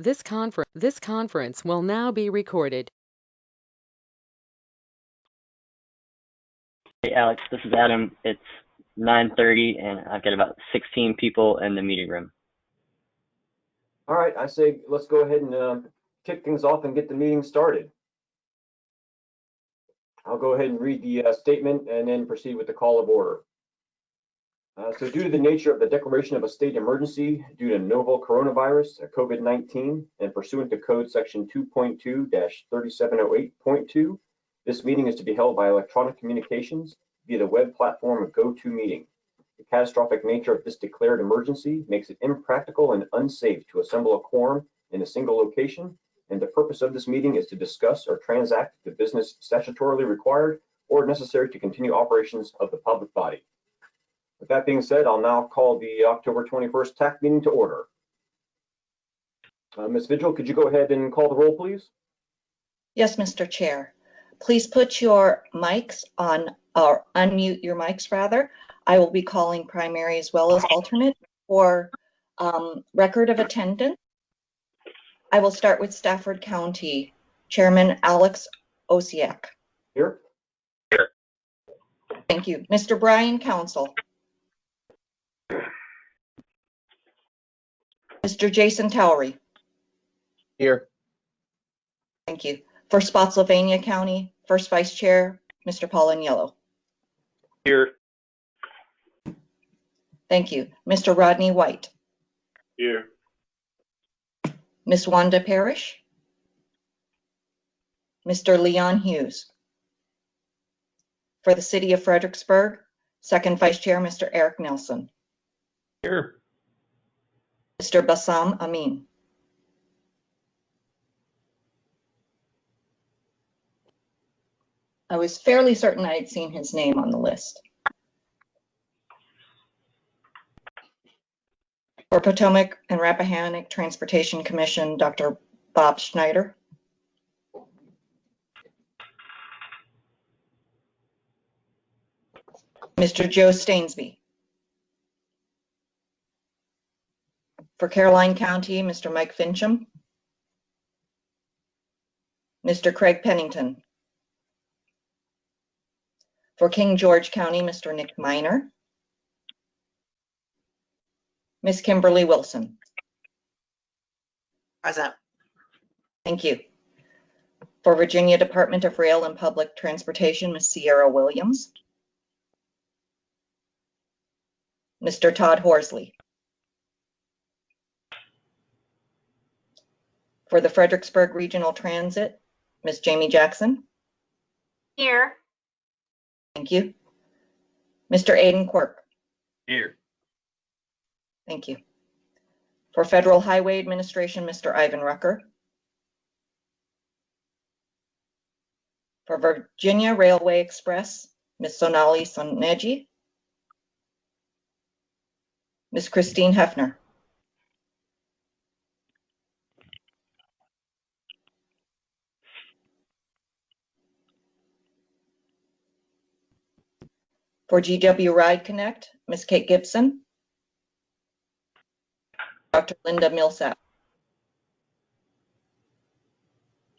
This conference will now be recorded. Hey Alex, this is Adam. It's 9:30 and I've got about 16 people in the meeting room. All right, I say let's go ahead and kick things off and get the meeting started. I'll go ahead and read the statement and then proceed with the call of order. So due to the nature of the declaration of a state emergency due to novel coronavirus, COVID-19, and pursuant to code section 2.2-3708.2, this meeting is to be held by electronic communications via the web platform of GoToMeeting. The catastrophic nature of this declared emergency makes it impractical and unsafe to assemble a quorum in a single location, and the purpose of this meeting is to discuss or transact the business statutorily required or necessary to continue operations of the public body. With that being said, I'll now call the October 21st TAC meeting to order. Ms. Vigil, could you go ahead and call the roll, please? Yes, Mr. Chair. Please put your mics on, or unmute your mics rather. I will be calling primary as well as alternate for record of attendance. I will start with Stafford County. Chairman Alex Osiak. Here. Thank you. Mr. Brian Council. Mr. Jason Towery. Here. Thank you. For Spotsylvania County, First Vice Chair, Mr. Paul Aniello. Here. Thank you. Mr. Rodney White. Here. Ms. Wanda Parrish. Mr. Leon Hughes. For the City of Fredericksburg, Second Vice Chair, Mr. Eric Nelson. Here. Mr. Bassam Amin. I was fairly certain I had seen his name on the list. For Potomac and Rappahannock Transportation Commission, Dr. Bob Schneider. Mr. Joe Stainsby. For Caroline County, Mr. Mike Fincham. Mr. Craig Pennington. For King George County, Mr. Nick Miner. Ms. Kimberly Wilson. Present. Thank you. For Virginia Department of Rail and Public Transportation, Ms. Sierra Williams. Mr. Todd Horsley. For the Fredericksburg Regional Transit, Ms. Jamie Jackson. Here. Thank you. Mr. Aiden Quirk. Here. Thank you. For Federal Highway Administration, Mr. Ivan Rucker. For Virginia Railway Express, Ms. Sonali Soneji. Ms. Christine Hefner. For GW Ride Connect, Ms. Kate Gibson. Dr. Linda Millsap.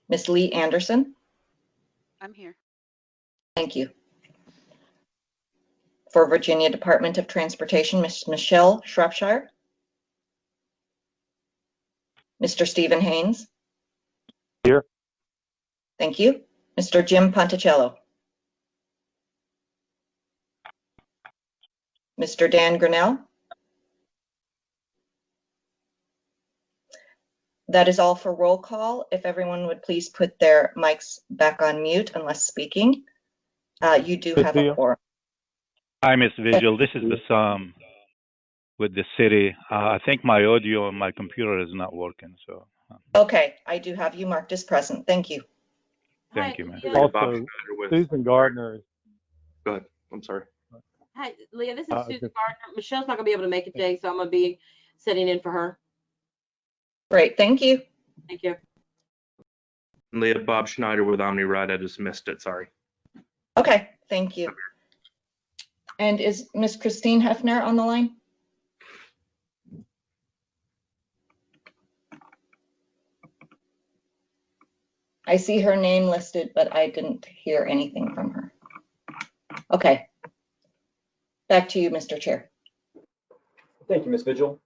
Ms. Lee Anderson. I'm here. Thank you. For Virginia Department of Transportation, Ms. Michelle Shropshire. Mr. Stephen Haynes. Here. Thank you. Mr. Jim Ponticello. Mr. Dan Grinnell. That is all for roll call. If everyone would please put their mics back on mute unless speaking. You do have a quorum. Hi, Ms. Vigil. This is Bassam with the city. I think my audio on my computer is not working, so. Okay, I do have you marked as present. Thank you. Thank you, ma'am. Also, Susan Gardner. Go ahead. I'm sorry. Hi, Leah, this is Susan Gardner. Michelle's not going to be able to make it today, so I'm going to be sitting in for her. Great, thank you. Thank you. Leah, Bob Schneider with OmniRide. I just missed it. Sorry. Okay, thank you. And is Ms. Christine Hefner on the line? I see her name listed, but I didn't hear anything from her. Okay. Back to you, Mr. Chair. Thank you, Ms. Vigil.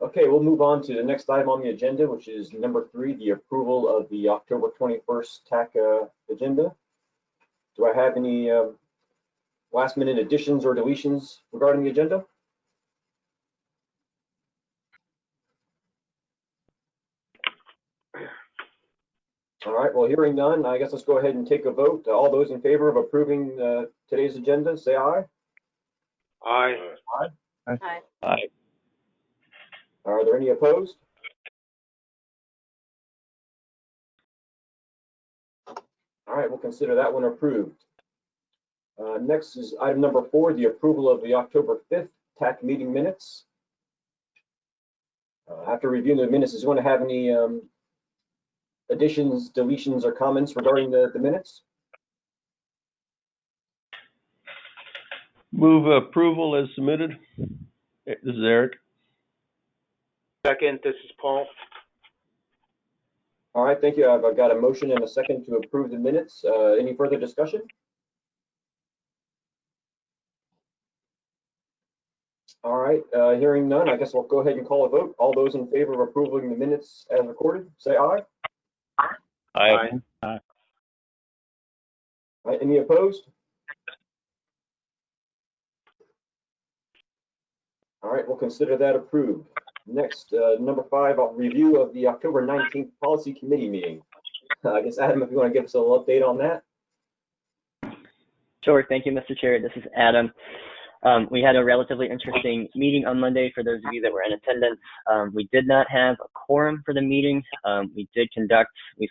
Okay, we'll move on to the next item on the agenda, which is number 3, the approval of the October 21st TAC agenda. Do I have any last minute additions or deletions regarding the agenda? All right, well, hearing none, I guess let's go ahead and take a vote. All those in favor of approving today's agenda, say aye. Aye. Hi. Aye. Are there any opposed? All right, we'll consider that one approved. Next is item number 4, the approval of the October 5th TAC meeting minutes. After reviewing the minutes, does anyone have any additions, deletions, or comments regarding the minutes? Move approval as submitted. This is Eric. Second, this is Paul. All right, thank you. I've got a motion and a second to approve the minutes. Any further discussion? All right, hearing none, I guess we'll go ahead and call a vote. All those in favor of approving the minutes as recorded, say aye. Aye. All right, any opposed? All right, we'll consider that approved. Next, number 5, review of the October 19th Policy Committee meeting. I guess, Adam, if you want to give us a little update on that. Sure. Thank you, Mr. Chair. This is Adam. We had a relatively interesting meeting on Monday for those of you that were in attendance. We did not have a quorum for the meeting. We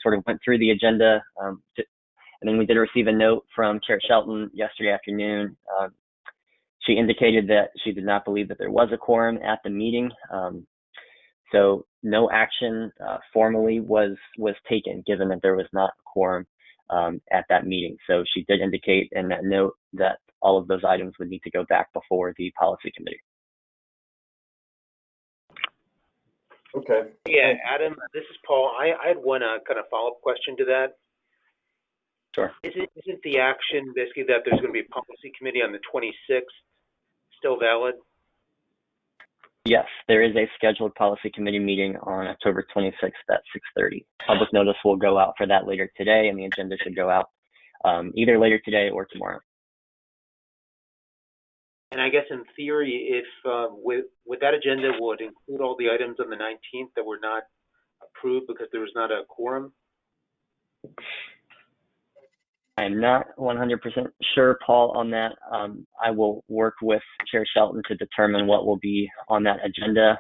sort of went through the agenda, and then we did receive a note from Chair Shelton yesterday afternoon. She indicated that she did not believe that there was a quorum at the meeting. So no action formally was taken, given that there was not a quorum at that meeting. So she did indicate in that note that all of those items would need to go back before the policy committee. Okay. Yeah, Adam, this is Paul. I had one kind of follow-up question to that. Sure. Isn't the action basically that there's going to be a policy committee on the 26th still valid? Yes, there is a scheduled policy committee meeting on October 26th at 6:30. Public notice will go out for that later today, and the agenda should go out either later today or tomorrow. And I guess in theory, if with that agenda, will it include all the items on the 19th that were not approved because there was not a quorum? I'm not 100% sure, Paul, on that. I will work with Chair Shelton to determine what will be on that agenda.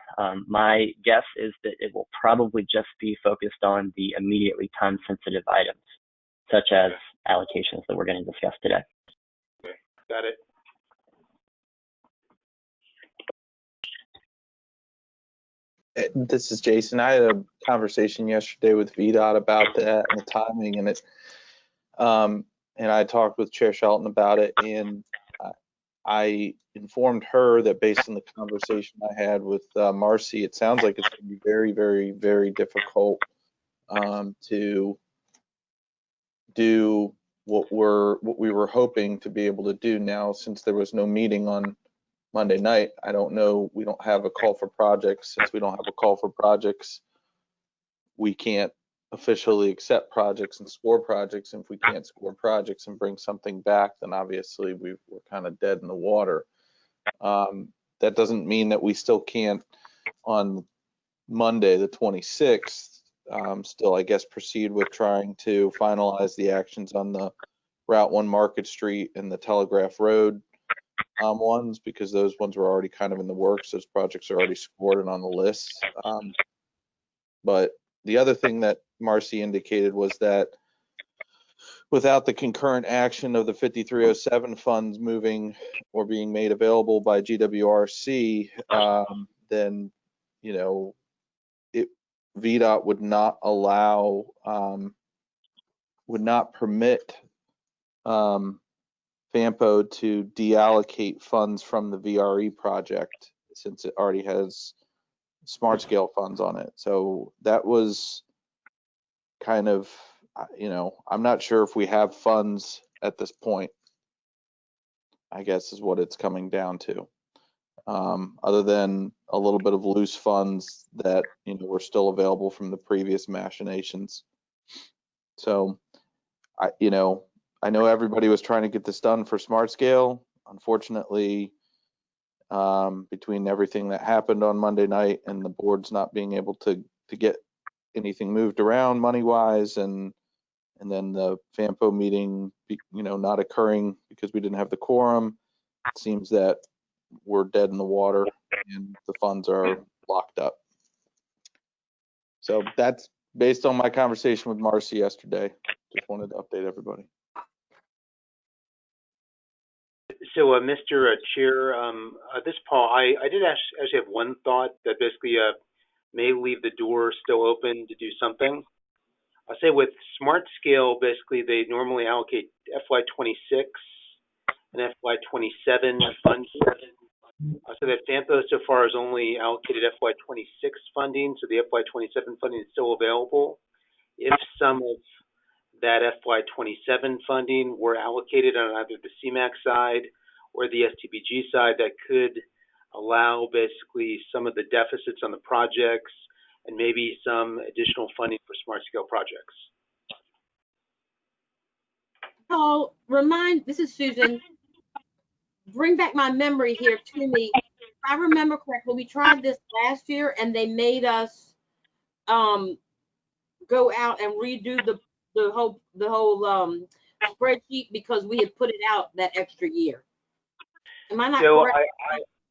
My guess is that it will probably just be focused on the immediately time-sensitive items, such as allocations that we're going to discuss today. Okay, got it. This is Jason. I had a conversation yesterday with VDOT about that and the timing, and I talked with Chair Shelton about it, and I informed her that based on the conversation I had with Marcy, it sounds like it's going to be very, very, very difficult to do what we were hoping to be able to do now, since there was no meeting on Monday night. I don't know, we don't have a call for projects. Since we don't have a call for projects, we can't officially accept projects and score projects. And if we can't score projects and bring something back, then obviously we're kind of dead in the water. That doesn't mean that we still can't on Monday, the 26th, still, I guess, proceed with trying to finalize the actions on the Route 1 Market Street and the Telegraph Road ones, because those ones were already kind of in the works. Those projects are already scored and on the list. But the other thing that Marcy indicated was that without the concurrent action of the 5307 funds moving or being made available by GWRC, then, you know, VDOT would not allow, would not permit FAMPO to deallocate funds from the VRE project, since it already has smart scale funds on it. So that was kind of I'm not sure if we have funds at this point, I guess is what it's coming down to. Other than a little bit of loose funds that, were still available from the previous machinations. So, I know everybody was trying to get this done for Smart Scale. Unfortunately, between everything that happened on Monday night and the board's not being able to get anything moved around money-wise, and then the FAMPO meeting, not occurring because we didn't have the quorum, it seems that we're dead in the water and the funds are locked up. So that's based on my conversation with Marcy yesterday. Just wanted to update everybody. So, Mr. Chair, this is Paul. I did actually have one thought that basically may leave the door still open to do something. I'll say with Smart Scale, basically they normally allocate FY26 and FY27 funds. So that FAMPO so far has only allocated FY26 funding, so the FY27 funding is still available. If some of that FY27 funding were allocated on either the CMAQ side or the STBG side, that could allow basically some of the deficits on the projects and maybe some additional funding for Smart Scale projects. Paul, this is Susan. Bring back my memory here to me. If I remember correctly, we tried this last year and they made us go out and redo the whole spreadsheet because we had put it out that extra year. Am I not correct?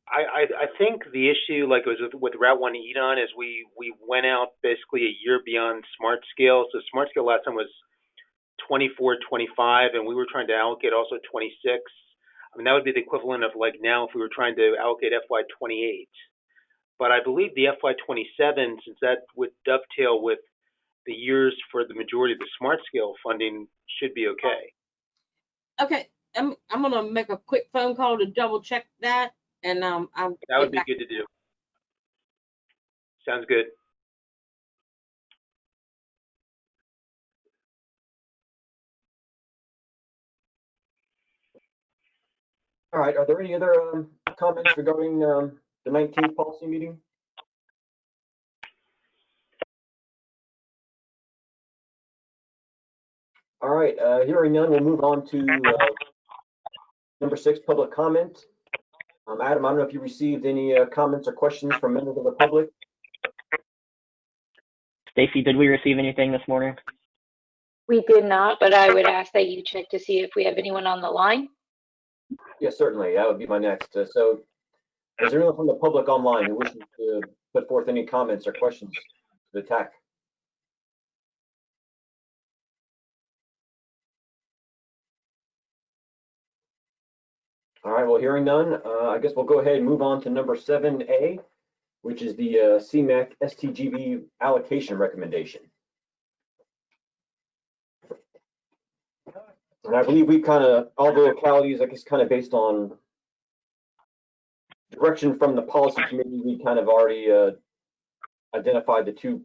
I think the issue, like it was with Route 1 Edon, is we went out basically a year beyond Smart Scale. So Smart Scale last time was 24, 25, and we were trying to allocate also 26. I mean, that would be the equivalent of like now if we were trying to allocate FY28. But I believe the FY27, since that would dovetail with the years for the majority of the Smart Scale funding, should be okay. Okay, I'm gonna make a quick phone call to double check that, and that would be good to do. Sounds good. All right, are there any other comments regarding the 19th policy meeting? All right, hearing none, we'll move on to number 6, public comment. Adam, I don't know if you received any comments or questions from members of the public. Stacy, did we receive anything this morning? We did not, but I would ask that you check to see if we have anyone on the line. Yes, certainly. That would be my next. So is there anyone from the public online who wishes to put forth any comments or questions to the TAC? All right, well, hearing none, I guess we'll go ahead and move on to number 7A, which is the CMAQ STGB allocation recommendation. And I believe we kind of, all the localities, I guess, kind of based on direction from the policy committee, we kind of already identified the two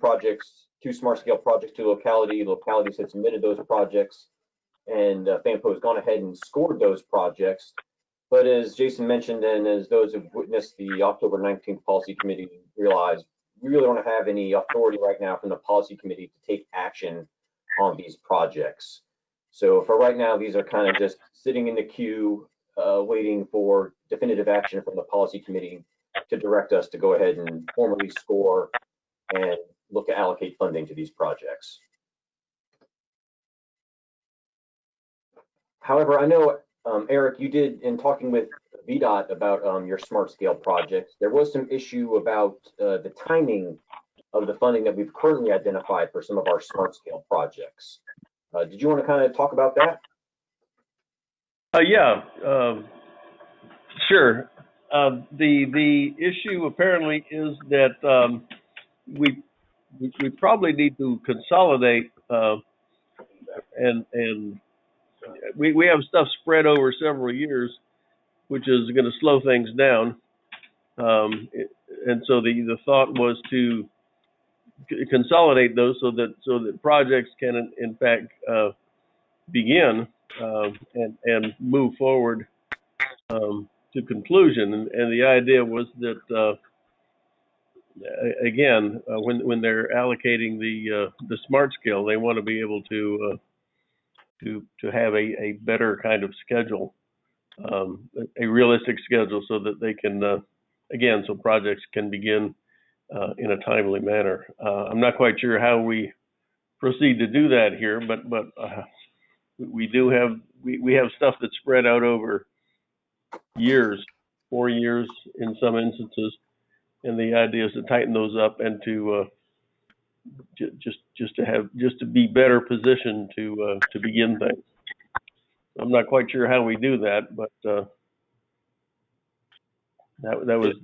Smart Scale projects to localities. Localities had submitted those projects, and FAMPO has gone ahead and scored those projects. But as Jason mentioned, and as those who've witnessed the October 19th policy committee realize, we really don't have any authority right now from the policy committee to take action on these projects. So for right now, these are kind of just sitting in the queue, waiting for definitive action from the policy committee to direct us to go ahead and formally score and look to allocate funding to these projects. However, I know, Eric, you did, in talking with VDOT about your Smart Scale projects, there was some issue about the timing of the funding that we've currently identified for some of our Smart Scale projects. Did you want to kind of talk about that? Yeah, sure. The issue apparently is that we probably need to consolidate and we have stuff spread over several years, which is going to slow things down. And so the thought was to consolidate those so that projects can in fact begin and move forward to conclusion. And the idea was that again, when they're allocating the smart scale, they want to be able to have a better kind of schedule, a realistic schedule, so that they can again, so projects can begin in a timely manner. I'm not quite sure how we proceed to do that here, but we do have we have stuff that's spread out over years, 4 years in some instances, and the idea is to tighten those up and to just to be better positioned to begin things. I'm not quite sure how we do that, but that was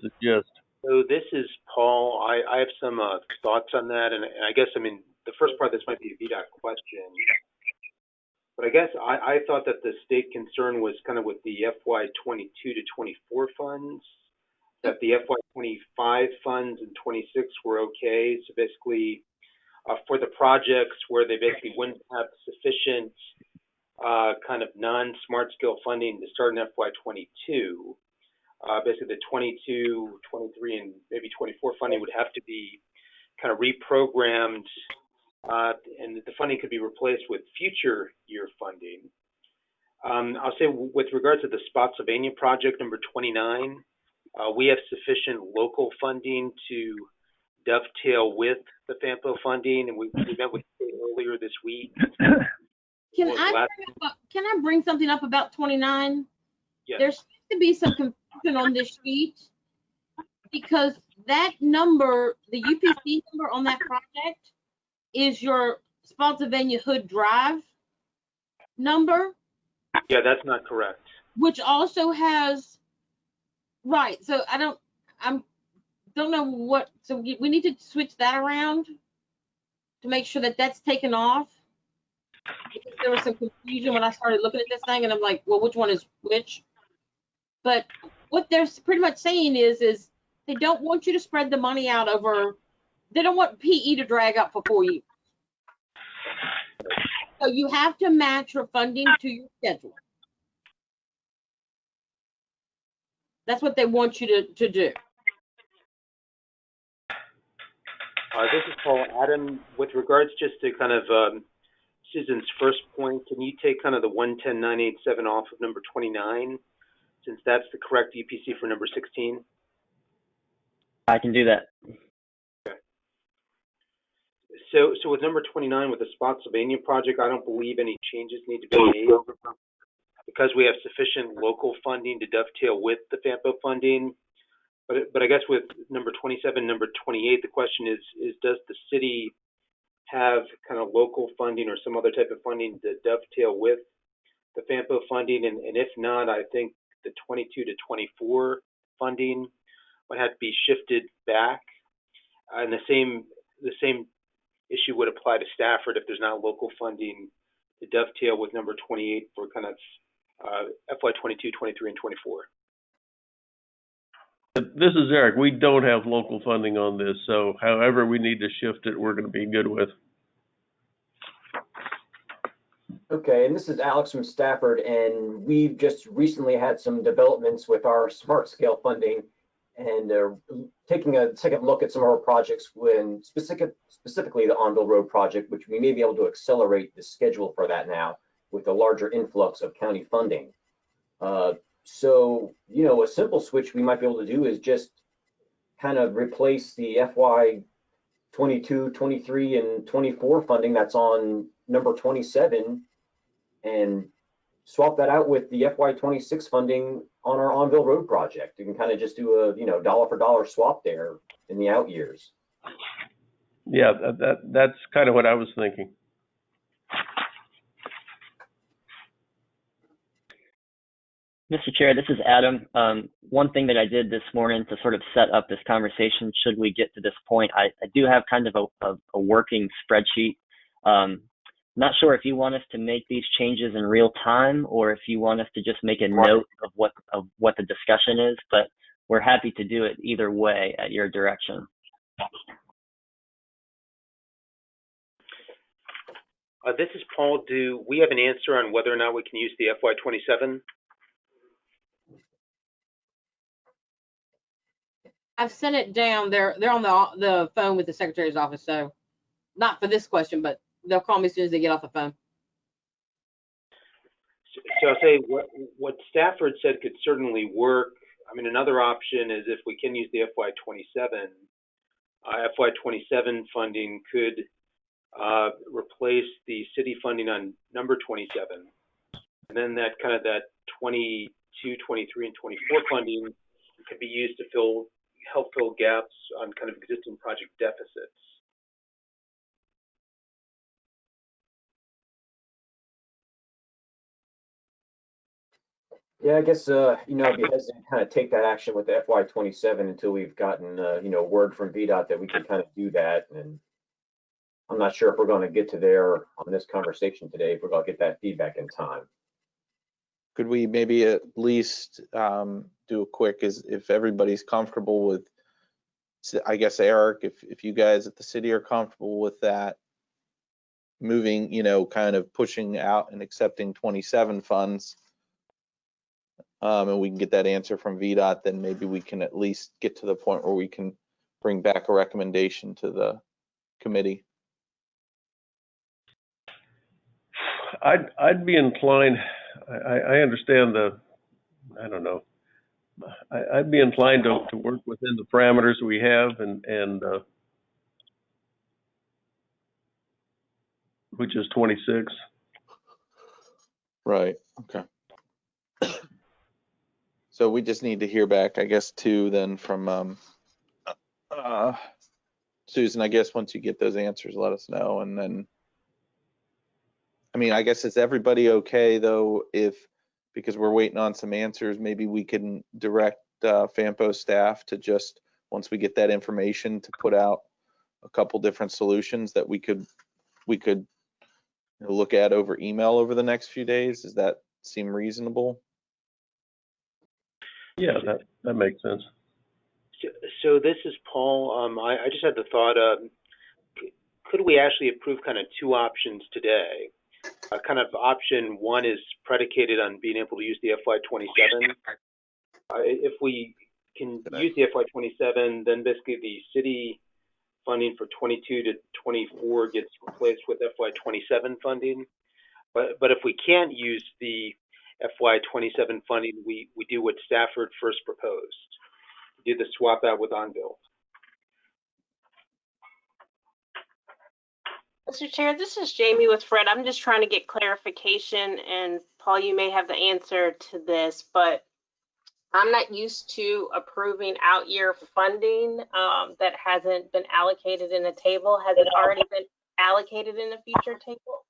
the gist. So this is Paul. I have some thoughts on that, and I guess, I mean, the first part of this might be a VDOT question, but I guess I thought that the state concern was kind of with the FY 22 to 24 funds, that the FY 25 funds and 26 were okay. So basically, for the projects where they basically wouldn't have sufficient kind of non-smart scale funding to start in FY 22, basically the 22, 23, and maybe 24 funding would have to be kind of reprogrammed, and the funding could be replaced with future year funding. I'll say with regard to the Spotsylvania project number 29, we have sufficient local funding to dovetail with the FAMPO funding, and we met with you earlier this week. Can I bring something up about 29? Yes. There seems to be some confusion on this sheet, because that number, the UPC number on that project, is your Spotsylvania Hood Drive number. Yeah, that's not correct. Which also has, right, so I don't know what, so we need to switch that around to make sure that that's taken off. Because there was some confusion when I started looking at this thing, and I'm like, well, which one is which? But what they're pretty much saying is they don't want you to spread the money out over, they don't want PE to drag up for 4 years. So you have to match your funding to your schedule. That's what they want you to do. This is Paul. Adam, with regards just to kind of Susan's first point, can you take kind of the 110,987 off of number 29, since that's the correct UPC for number 16? I can do that. Okay. So with number 29, with the Spotsylvania project, I don't believe any changes need to be made because we have sufficient local funding to dovetail with the FAMPO funding. But I guess with number 27, number 28, the question is does the city have kind of local funding or some other type of funding to dovetail with the FAMPO funding? And if not, I think the 22 to 24 funding would have to be shifted back. And the same issue would apply to Stafford if there's not local funding to dovetail with number 28 for kind of FY 22, 23, and 24. This is Eric. We don't have local funding on this, so however we need to shift it, we're going to be good with. Okay, and this is Alex from Stafford, and we've just recently had some developments with our smart scale funding, and taking a second look at some of our projects, when specifically the Onville Road project, which we may be able to accelerate the schedule for that now with a larger influx of county funding. So, you know, a simple switch we might be able to do is just kind of replace the FY 22, 23, and 24 funding that's on number 27 and swap that out with the FY 26 funding on our Onville Road project. You can kind of just do a, you know, dollar for dollar swap there in the out years. Yeah, that's kind of what I was thinking. Mr. Chair, this is Adam. One thing that I did this morning to sort of set up this conversation, should we get to this point, I do have kind of a working spreadsheet. Not sure if you want us to make these changes in real time or if you want us to just make a note of what the discussion is, but we're happy to do it either way at your direction. This is Paul. Do we have an answer on whether or not we can use the FY27? I've sent it down. They're on the phone with the secretary's office, so not for this question, but they'll call me as soon as they get off the phone. So I'll say what Stafford said could certainly work. I mean, another option is if we can use the FY27. FY27 funding could replace the city funding on number 27, and then that 22, 23, and 24 funding could be used to help fill gaps on kind of existing project deficits. Yeah, I guess, I'd be hesitant to kind of take that action with the FY27 until we've gotten, word from VDOT that we can kind of do that. And I'm not sure if we're going to get to there on this conversation today, if we're going to get that feedback in time. Could we maybe at least do a quick, if everybody's comfortable with, I guess, Eric, if you guys at the city are comfortable with that, moving, kind of pushing out and accepting 27 funds, and we can get that answer from VDOT, then maybe we can at least get to the point where we can bring back a recommendation to the committee. I'd be inclined, I understand I don't know. I'd be inclined to work within the parameters we have and which is 26. Right, okay. So we just need to hear back, I guess, too, then from Susan. I guess once you get those answers, let us know. And then, I mean, I guess, is everybody okay, though, because we're waiting on some answers, maybe we can direct FAMPO staff to just, once we get that information, to put out a couple different solutions that we could look at over email over the next few days. Does that seem reasonable? Yeah, that makes sense. So this is Paul. I just had the thought, could we actually approve kind of two options today? Kind of option one is predicated on being able to use the FY27. If we can use the FY27, then basically the city funding for 22 to 24 gets replaced with FY27 funding. But if we can't use the FY27 funding, we do what Stafford first proposed. We do the swap out with on-bill. Mr. Chair, this is Jamie with Fred. I'm just trying to get clarification, and Paul, you may have the answer to this, but I'm not used to approving out-year funding that hasn't been allocated in a table. Has it already been allocated in a future table?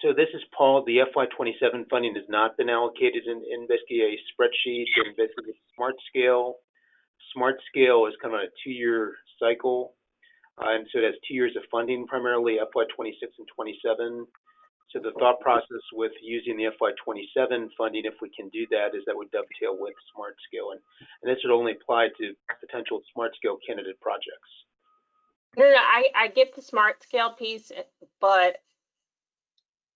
So this is Paul. The FY27 funding has not been allocated in basically a spreadsheet and basically Smart Scale. Smart Scale is kind of a 2-year cycle, and so it has 2 years of funding, primarily FY26 and 27. So the thought process with using the FY27 funding, if we can do that, is that would dovetail with Smart Scale, and this would only apply to potential Smart Scale candidate projects. No, I get the Smart Scale piece, but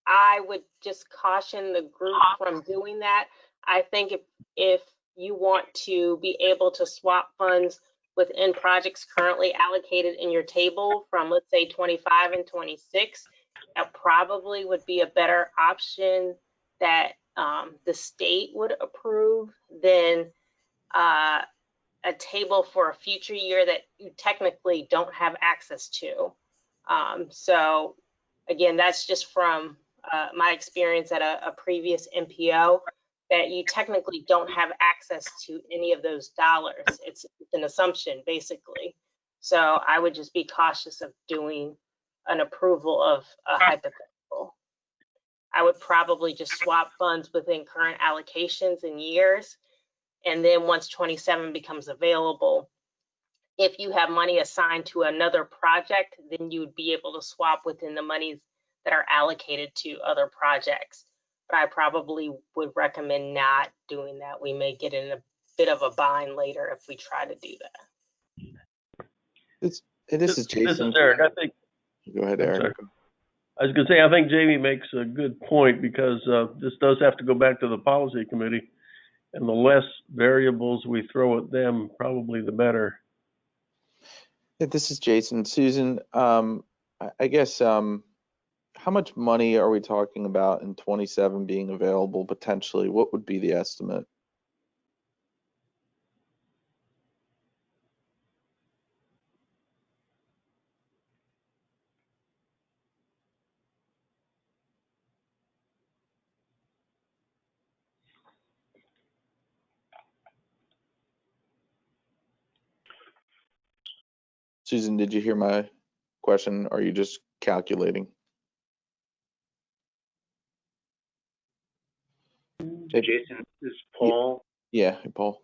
I would just caution the group from doing that. I think if you want to be able to swap funds within projects currently allocated in your table from, let's say, 25 and 26, that probably would be a better option that the state would approve than a table for a future year that you technically don't have access to. So again, that's just from my experience at a previous MPO, that you technically don't have access to any of those dollars. It's an assumption, basically. So I would just be cautious of doing an approval of a hypothetical. I would probably just swap funds within current allocations in years. And then once 27 becomes available, if you have money assigned to another project, then you would be able to swap within the monies that are allocated to other projects. But I probably would recommend not doing that. We may get in a bit of a bind later if we try to do that. Hey, this is This is Jason. Eric. I think, Go ahead, I'm Eric. sorry. I was gonna say, I think Jamie makes a good point because this does have to go back to the policy committee. And the less variables we throw at them, probably the better. Hey, this is Jason. Susan, I guess, how much money are we talking about in 27 being available potentially? What would be the estimate? Susan, did you hear my question? Are you just calculating? Jason, this is Paul. Yeah, hey, Paul.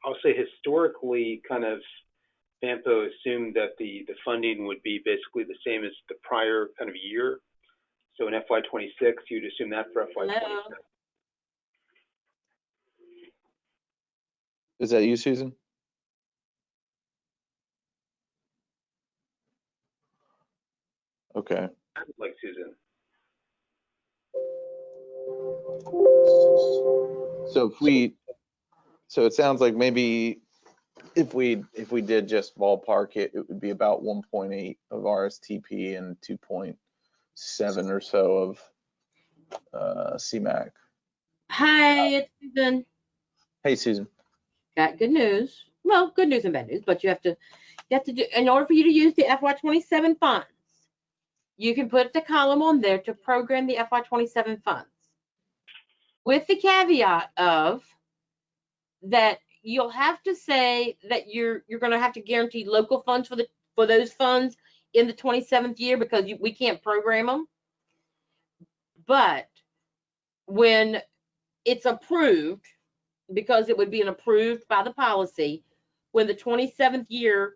I'll say historically, kind of FAMPO assumed that the funding would be basically the same as the prior kind of year. So in FY26, you'd assume that for FY27. Is that you, Susan? Okay. Like Susan. So it sounds like maybe if we did just ballpark it, it would be about 1.8 of RSTP and 2.7 or so of CMAC. Hi, it's Susan. Hey, Susan. Got good news. Well, good news and bad news, but you have to do, in order for you to use the FY27 funds, you can put the column on there to program the FY27 funds. With the caveat of that you'll have to say that you're going to have to guarantee local funds for those funds in the 27th year because we can't program them. But when it's approved, because it would be approved by the policy, when the 27th year,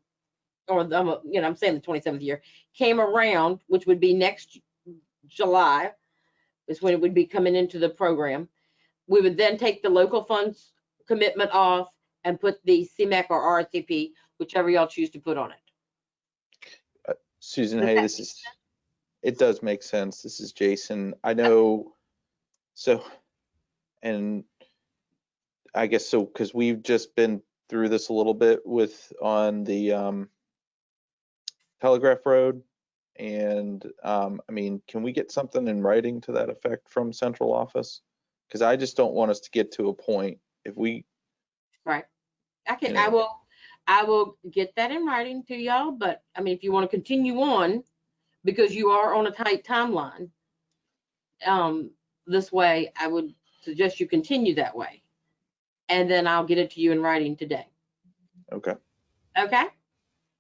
or I'm saying the 27th year came around, which would be next July, is when it would be coming into the program. We would then take the local funds commitment off and put the CMAC or RSTP, whichever y'all choose to put on it. Susan, hey, it does make sense. This is Jason. I know, so, and I guess so, because we've just been through this a little bit on the Telegraph Road. And I mean, can we get something in writing to that effect from central office? Because I just don't want us to get to a point if we. Right. I will get that in writing to y'all, but I mean, if you want to continue on, because you are on a tight timeline, this way, I would suggest you continue that way. And then I'll get it to you in writing today. Okay. Okay.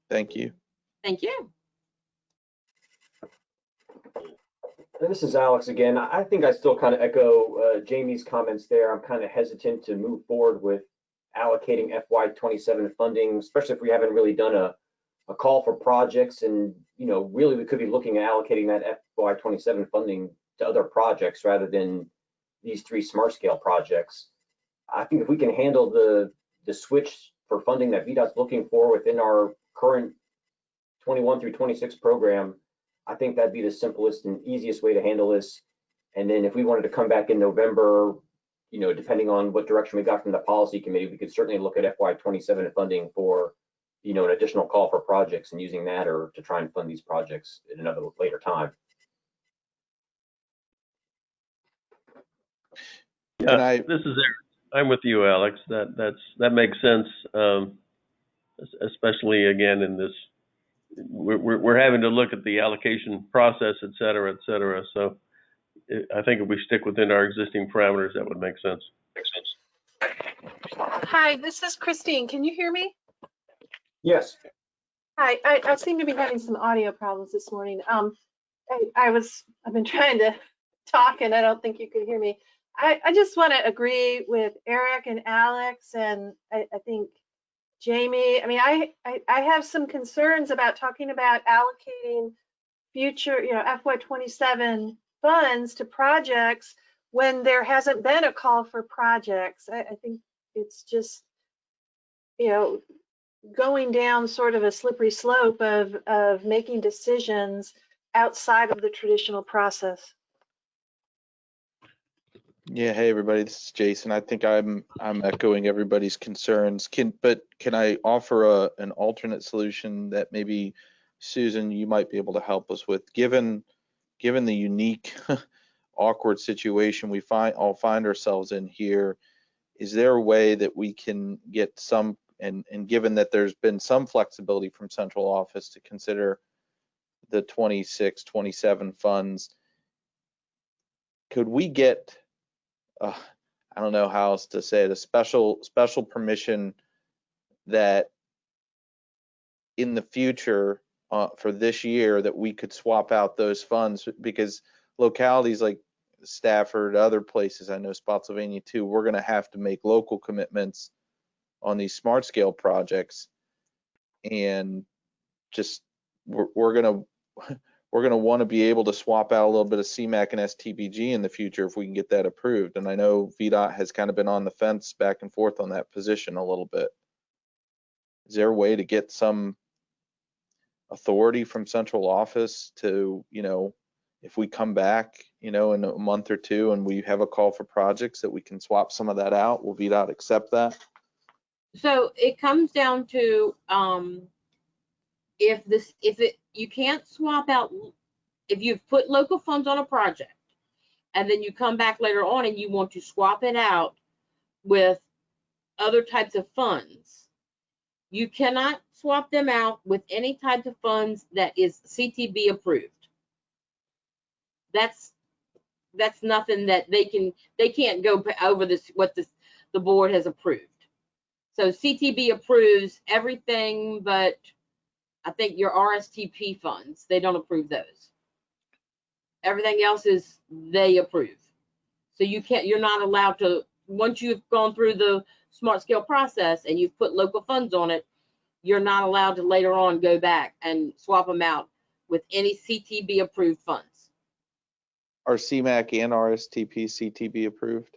Thank you. Thank you. And this is Alex again. I think I still kind of echo Jamie's comments there. I'm kind of hesitant to move forward with allocating FY27 funding, especially if we haven't really done a call for projects. And, really we could be looking at allocating that FY27 funding to other projects rather than these 3 smart scale projects. I think if we can handle the switch for funding that VDOT's looking for within our current 21 through 26 program, I think that'd be the simplest and easiest way to handle this. And then if we wanted to come back in November, depending on what direction we got from the policy committee, we could certainly look at FY27 funding for, an additional call for projects and using that or to try and fund these projects at another later time. Yeah, this is Eric. I'm with you, Alex. That makes sense, especially again in this. We're having to look at the allocation process, et cetera, et cetera. So I think if we stick within our existing parameters, that would make sense. Hi, this is Christine. Can you hear me? Yes. Hi, I seem to be having some audio problems this morning. I've been trying to talk and I don't think you could hear me. I just want to agree with Eric and Alex, and I think Jamie. I mean, I have some concerns about talking about allocating future, FY27 funds to projects when there hasn't been a call for projects. I think it's just, going down sort of a slippery slope of making decisions outside of the traditional process. Yeah, hey everybody, this is Jason. I think I'm echoing everybody's concerns. Can I offer an alternate solution that maybe Susan, you might be able to help us with, given the unique awkward situation we all find ourselves in here? Is there a way that we can get some, and given that there's been some flexibility from central office to consider the 26, 27 funds, could we get I don't know how else to say it, a special permission that in the future for this year that we could swap out those funds, because localities like Stafford, other places, I know Spotsylvania too, we're going to have to make local commitments on these smart scale projects, and just we're going to want to be able to swap out a little bit of CMAQ and STBG in the future if we can get that approved. And I know VDOT has kind of been on the fence back and forth on that position a little bit. Is there a way to get some authority from central office to, if we come back, in a month or two and we have a call for projects, that we can swap some of that out? Will VDOT accept that? So it comes down to you can't swap out, if you've put local funds on a project and then you come back later on and you want to swap it out with other types of funds, you cannot swap them out with any type of funds that is CTB approved. That's nothing that they can't go over what the board has approved. So CTB approves everything but I think your RSTP funds. They don't approve those. Everything else is they approve. So you're not allowed to, once you've gone through the smart scale process and you've put local funds on it, you're not allowed to later on go back and swap them out with any CTB approved funds. Are CMAQ and RSTP CTB approved?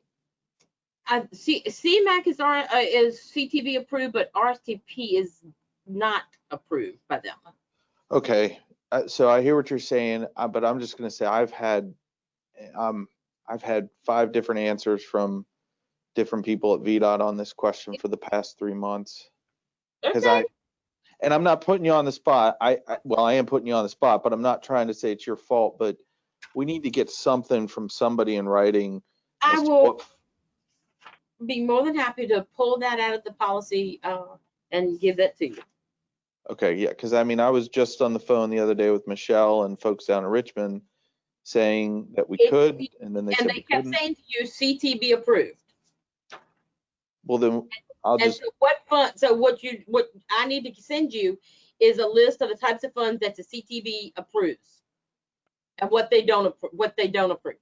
CMAQ is CTB approved, but RSTP is not approved by them. Okay, so I hear what you're saying, but I'm just going to say I've had 5 different answers from different people at VDOT on this question for the past 3 months. Because and I'm not putting you on the spot. Well, I am putting you on the spot, but I'm not trying to say it's your fault. But we need to get something from somebody in writing. I will be more than happy to pull that out of the policy and give that to you. Okay, yeah, because I was just on the phone the other day with Michelle and folks down in Richmond saying that we could, and then they said we couldn't. And they kept saying to you, CTB approved. Well, then I'll just. So what I need to send you is a list of the types of funds that the CTB approves and what they don't approve.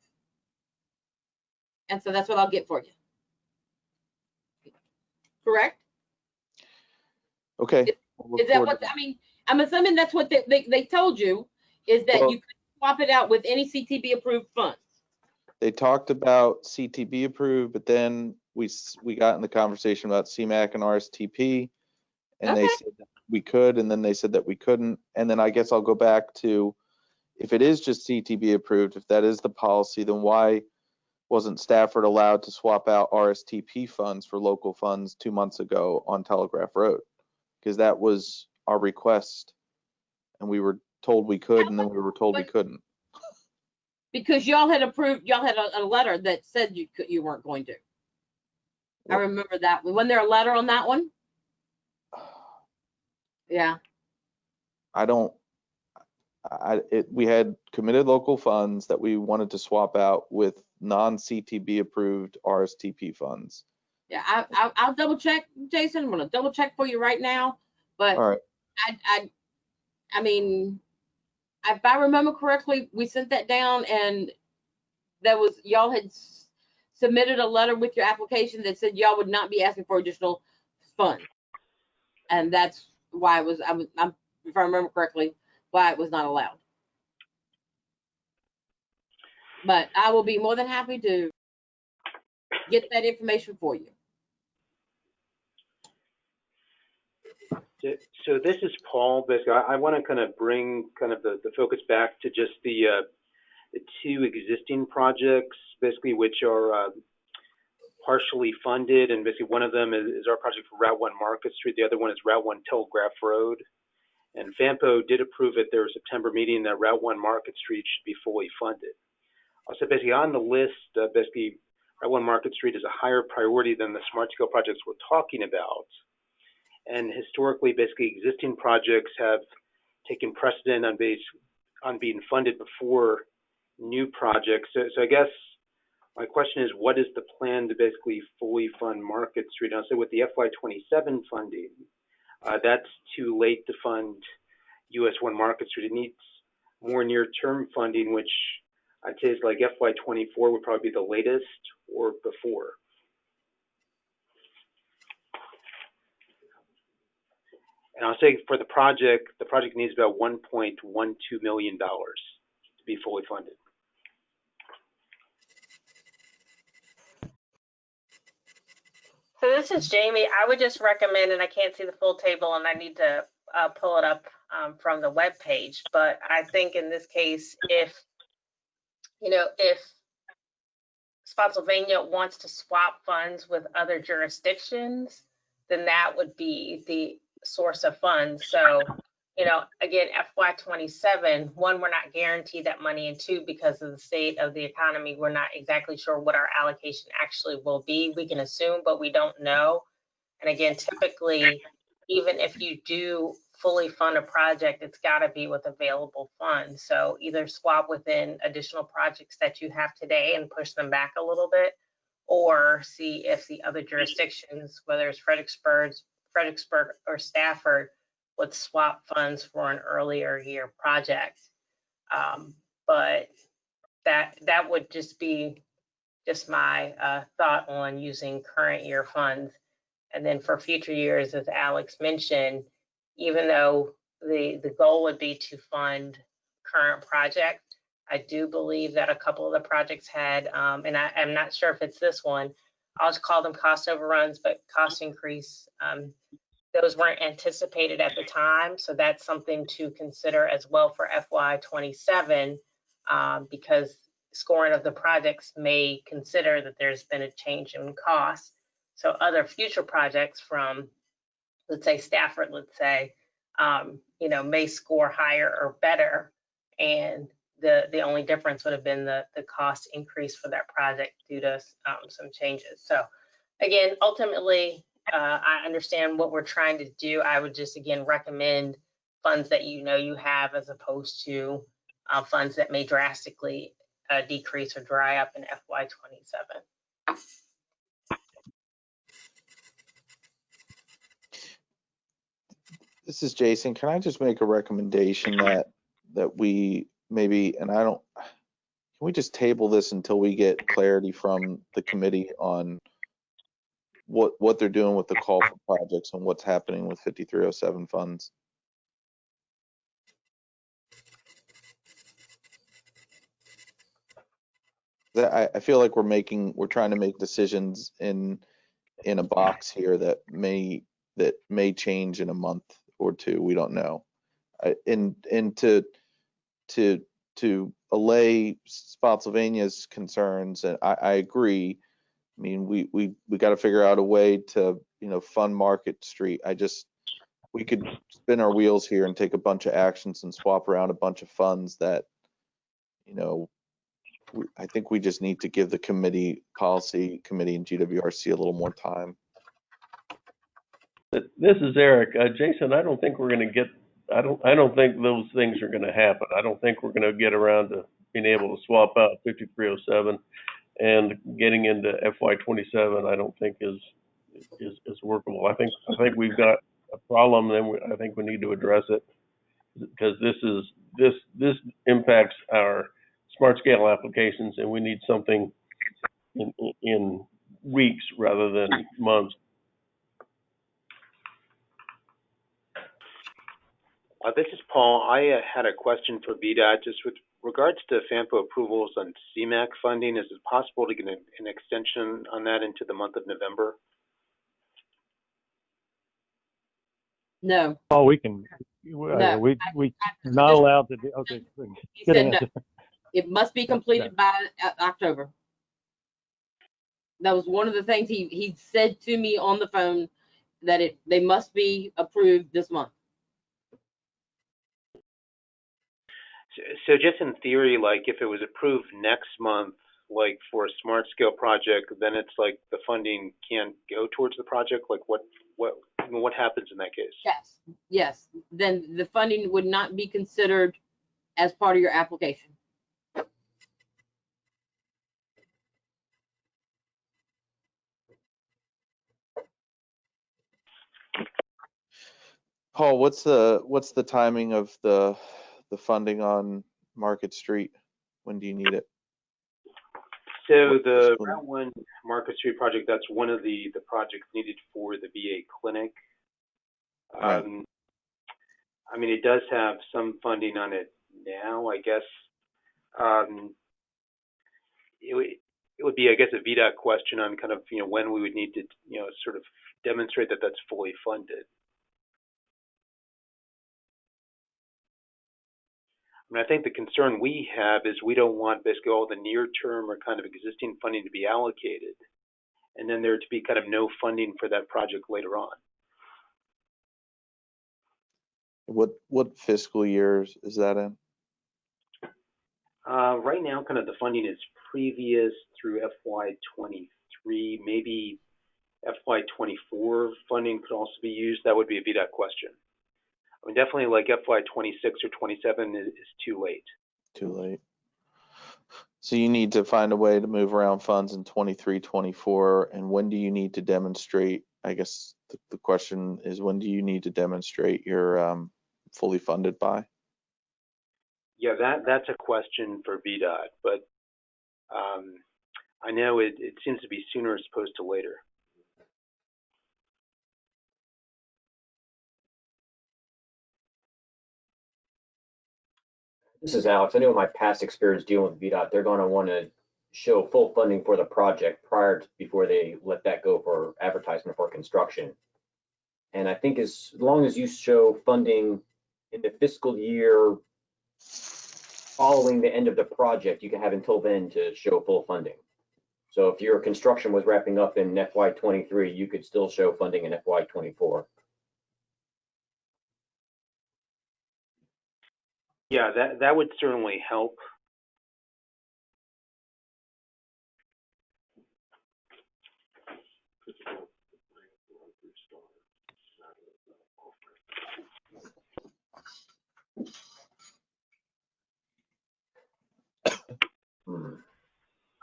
And so that's what I'll get for you. Correct? Okay. Is that what, I'm assuming that's what they told you, is that you could swap it out with any CTB approved funds. They talked about CTB approved, but then we got in the conversation about CMAQ and RSTP, and they said that we could, and then they said that we couldn't. And then I guess I'll go back to, if it is just CTB approved, if that is the policy, then why wasn't Stafford allowed to swap out RSTP funds for local funds 2 months ago on Telegraph Road? Because that was our request, and we were told we could, and then we were told we couldn't. Because y'all had approved, y'all had a letter that said you weren't going to. I remember that. Wasn't there a letter on that one? Yeah. We had committed local funds that we wanted to swap out with non-CTB approved RSTP funds. Yeah, I'll double check, Jason. I'm gonna double check for you right now. But all right. I mean, if I remember correctly, we sent that down, and y'all had submitted a letter with your application that said y'all would not be asking for additional funds, and that's why if I remember correctly, why it was not allowed. But I will be more than happy to get that information for you. So this is Paul. Basically, I want to kind of bring kind of the focus back to just the two existing projects, basically, which are partially funded, and basically one of them is our project for Route 1 Market Street. The other one is Route 1 Telegraph Road. And FAMPO did approve at their September meeting that Route 1 Market Street should be fully funded. So basically on the list, basically Route 1 Market Street is a higher priority than the smart scale projects we're talking about. And historically, basically existing projects have taken precedent on being funded before new projects. So I guess my question is, what is the plan to basically fully fund Market Street? I'll say with the FY27 funding, that's too late to fund US 1 Market Street. It needs more near-term funding, which I'd say is like FY24 would probably be the latest or before. And I'll say for the project needs about $1.12 million to be fully funded. So this is Jamie. I would just recommend, and I can't see the full table and I need to pull it up from the web page, but I think in this case, if Spotsylvania wants to swap funds with other jurisdictions, then that would be the source of funds. So, again, FY27, one, we're not guaranteed that money, and two, because of the state of the economy, we're not exactly sure what our allocation actually will be. We can assume, but we don't know. And again, typically, even if you do fully fund a project, it's got to be with available funds. So either swap within additional projects that you have today and push them back a little bit, or see if the other jurisdictions, whether it's Fredericksburg or Stafford, would swap funds for an earlier year project. But that would just be my thought on using current year funds. And then for future years, as Alex mentioned, even though the goal would be to fund current projects, I do believe that a couple of the projects had, and I'm not sure if it's this one, I'll just call them cost overruns, but cost increase, those weren't anticipated at the time. So that's something to consider as well for FY27, because scoring of the projects may consider that there's been a change in cost. So other future projects from, let's say Stafford, may score higher or better, and the only difference would have been the cost increase for that project due to some changes. So again, ultimately, I understand what we're trying to do. I would just again recommend funds that you have, as opposed to funds that may drastically decrease or dry up in FY27. This is Jason. Can I just make a recommendation that we maybe, can we just table this until we get clarity from the committee on what they're doing with the call for projects and what's happening with 5307 funds? I feel like we're trying to make decisions in a box here that may change in a month or two. We don't know. And to allay Spotsylvania's concerns, and I agree. I mean, we got to figure out a way to fund Market Street. We could spin our wheels here and take a bunch of actions and swap around a bunch of funds that I think we just need to give the policy committee and GWRC a little more time. This is Eric. Jason, I don't think we're going to get, I don't think those things are going to happen. I don't think we're going to get around to being able to swap out 5307, and getting into FY27, I don't think is workable. I think we've got a problem, and I think we need to address it, because this impacts our smart scale applications, and we need something in weeks rather than months. This is Paul. I had a question for VDOT, just with regards to FAMPO approvals on CMAQ funding. Is it possible to get an extension on that into the month of November? No, Oh, we can, no. we not Just, allowed to do, okay. he Getting said no. it. It must be completed by October. That was one of the things he said to me on the phone, that they must be approved this month. So just in theory, like if it was approved next month, like for a smart scale project, then it's like the funding can't go towards the project. Like what happens in that case? Yes, yes. Then the funding would not be considered as part of your application. Paul, what's the timing of the funding on Market Street? When do you need it? So the Route 1 Market Street project, that's one of the projects needed for the VA clinic. Right. I mean, it does have some funding on it now, I guess. It would be, I guess, a VDOT question on kind of, when we would need to, sort of demonstrate that that's fully funded. I mean, I think the concern we have is we don't want basically all the near-term or kind of existing funding to be allocated, and then there to be kind of no funding for that project later on. What fiscal years is that in? Right now, kind of the funding is previous through FY23, maybe FY24 funding could also be used. That would be a VDOT question. I mean, definitely like FY26 or 27 is too late. Too late. So you need to find a way to move around funds in 23, 24, and when do you need to demonstrate? I guess the question is, when do you need to demonstrate you're fully funded by? Yeah, that's a question for VDOT, but I know it seems to be sooner as opposed to later. This is Alex. I know in my past experience dealing with VDOT, they're going to want to show full funding for the project before they let that go for advertisement for construction. And I think as long as you show funding in the fiscal year following the end of the project, you can have until then to show full funding. So if your construction was wrapping up in FY23, you could still show funding in FY24. Yeah, that would certainly help.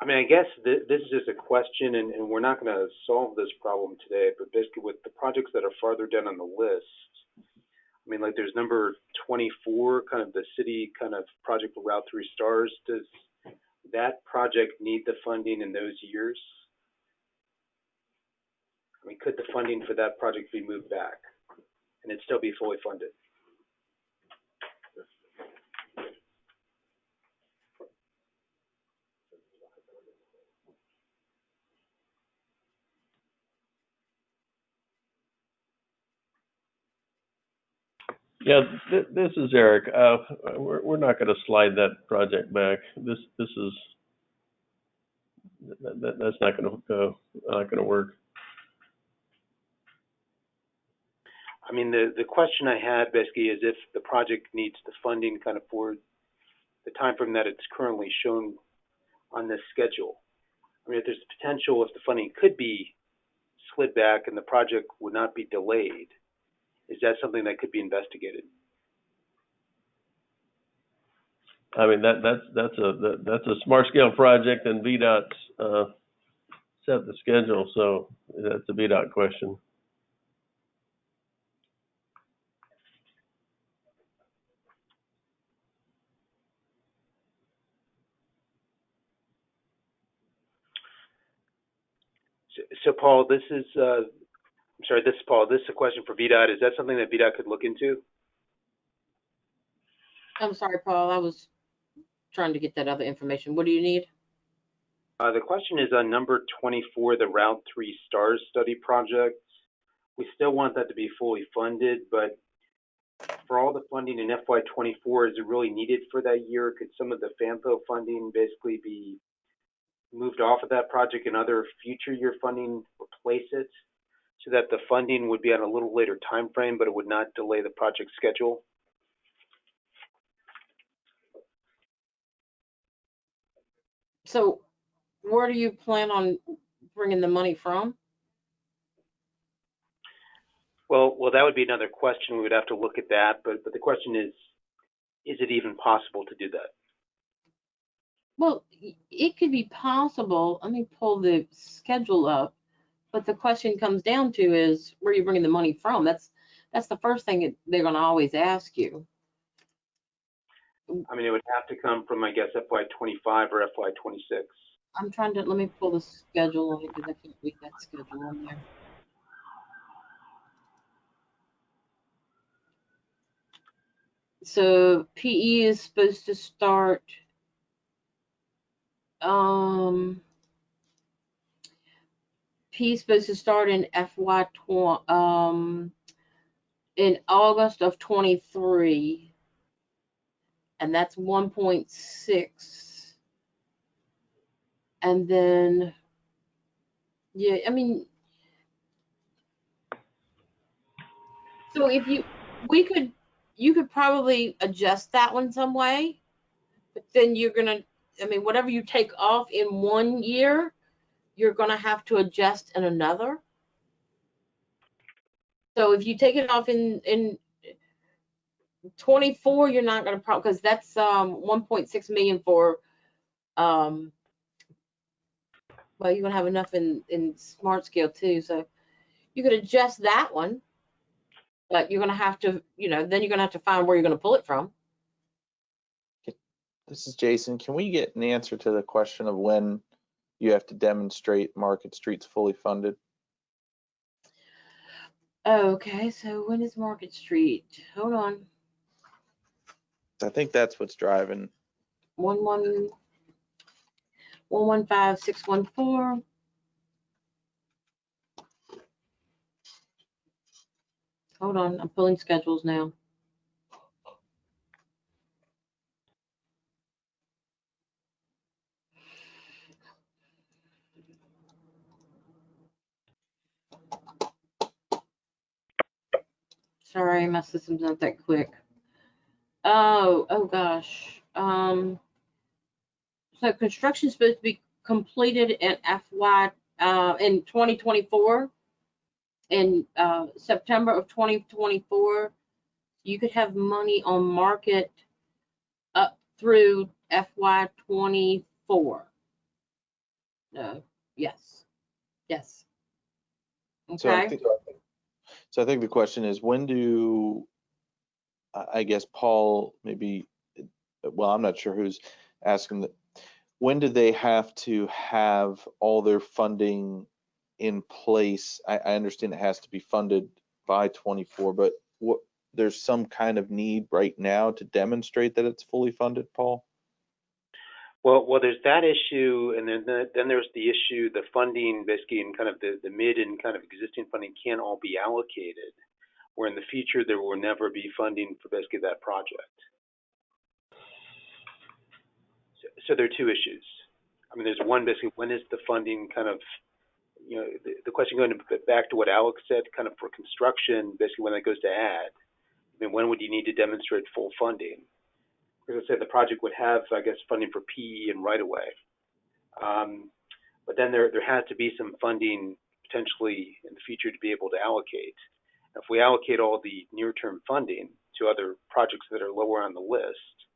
I mean, I guess this is just a question, and we're not going to solve this problem today, but basically with the projects that are farther down on the list, I mean, like there's number 24, kind of the city kind of project for Route 3 Stars. Does that project need the funding in those years? I mean, could the funding for that project be moved back and it still be fully funded? Yeah, this is Eric. We're not going to slide that project back. This is that's not going to work. I mean, the question I had basically is if the project needs the funding kind of for the time frame that it's currently shown on this schedule. I mean, if there's potential, if the funding could be slid back and the project would not be delayed, is that something that could be investigated? I mean, that's a smart scale project, and VDOT's set the schedule, so that's a VDOT question. So Paul, this is Paul. This is a question for VDOT. Is that something that VDOT could look into? I'm sorry, Paul. I was trying to get that other information. What do you need? The question is on number 24, the Route 3 Stars study project. we still want that to be fully funded, but for all the funding in FY24, is it really needed for that year? Could some of the FAMPO funding basically be moved off of that project and other future year funding replace it so that the funding would be on a little later time frame, but it would not delay the project schedule? So where do you plan on bringing the money from? Well, that would be another question. We would have to look at that, but the question is it even possible to do that? Well, it could be possible. Let me pull the schedule up. But the question comes down to is where you're bringing the money from. That's the first thing they're going to always ask you. I mean, it would have to come from, I guess, FY25 or FY26. I'm trying to, let me pull the schedule on it because I can't read that schedule on there. So PE is supposed to start PE is supposed to start in in August of 23, and that's 1.6. And then, yeah, I mean, so if you could probably adjust that one some way, but then you're gonna, I mean, whatever you take off in one year, you're gonna have to adjust in another. So if you take it off in 24, you're not gonna because that's 1.6 million for well, you're gonna have enough in smart scale too, so you could adjust that one, but you're gonna have to, then you're gonna have to find where you're gonna pull it from. This is Jason. Can we get an answer to the question of when you have to demonstrate Market Street's fully funded? Okay, so when is Market Street? Hold on. I think that's what's driving. 115614. Hold on, I'm pulling schedules now. Sorry, my system's not that quick. Oh gosh. So construction is supposed to be completed in in 2024. In September of 2024, you could have money on market up through FY24. Yes. Okay. So I think the question is, when do, I guess Paul, maybe, well, I'm not sure who's asking that. When do they have to have all their funding in place? I understand it has to be funded by 24, but there's some kind of need right now to demonstrate that it's fully funded, Paul? Well, there's that issue, and then there's the issue, the funding, basically, in kind of the mid and kind of existing funding can't all be allocated, where in the future there will never be funding for basically that project. So there are two issues. I mean, there's one, basically, when is the funding kind of, the question going back to what Alex said, kind of for construction, basically when that goes to add, I mean, when would you need to demonstrate full funding? Because I said the project would have, I guess, funding for PE and right away. But then there has to be some funding potentially in the future to be able to allocate. If we allocate all the near-term funding to other projects that are lower on the list,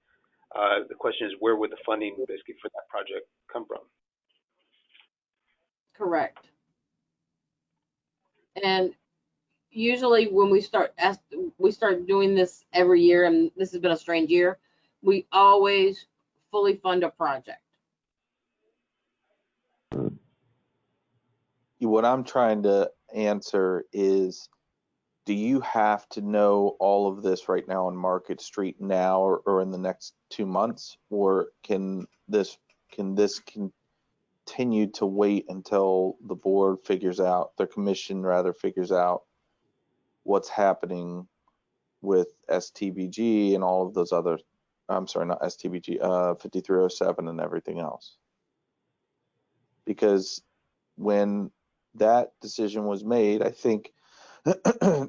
the question is, where would the funding basically for that project come from? Correct. And usually when we start doing this every year, and this has been a strange year, we always fully fund a project. What I'm trying to answer is, do you have to know all of this right now on Market Street now or in the next 2 months, or can this continue to wait until the board figures out, the commission rather figures out what's happening with STBG and all of those other, I'm sorry, not STBG, 5307 and everything else. Because when that decision was made, I think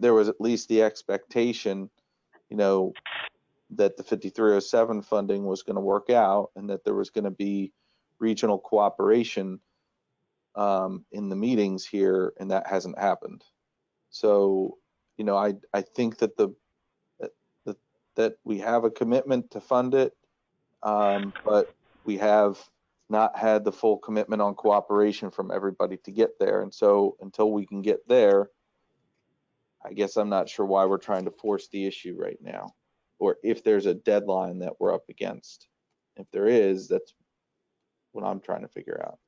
there was at least the expectation, you know, that the 5307 funding was going to work out and that there was going to be regional cooperation in the meetings here, and that hasn't happened. So, you know, I think that that we have a commitment to fund it, but we have not had the full commitment on cooperation from everybody to get there. And so until we can get there, I guess I'm not sure why we're trying to force the issue right now, or if there's a deadline that we're up against. If there is, that's what I'm trying to figure out.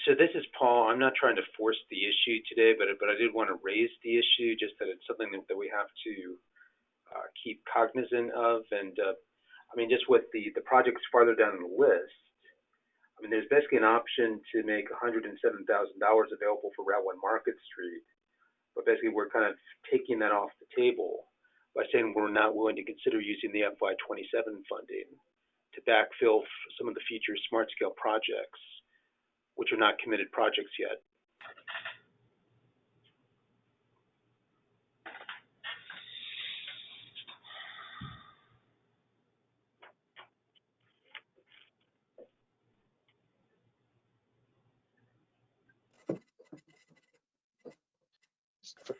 So this is Paul. I'm not trying to force the issue today, but I did want to raise the issue, just that it's something that we have to keep cognizant of. And I mean, just with the projects farther down the list, I mean, there's basically an option to make $107,000 available for Route 1 Market Street, but basically we're kind of taking that off the table by saying we're not willing to consider using the FY27 funding to backfill some of the future smart scale projects, which are not committed projects yet.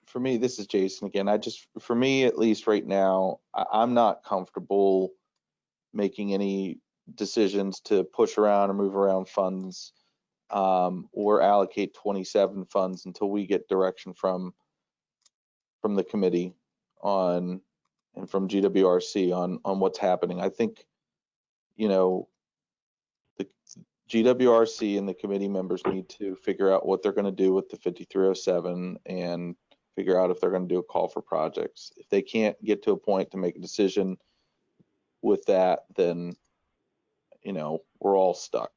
For me, this is Jason again. For me, at least right now, I'm not comfortable making any decisions to push around or move around funds or allocate 27 funds until we get direction from the committee and from GWRC on what's happening. I think, you know, the GWRC and the committee members need to figure out what they're going to do with the 5307 and figure out if they're going to do a call for projects. If they can't get to a point to make a decision with that, then, you know, we're all stuck.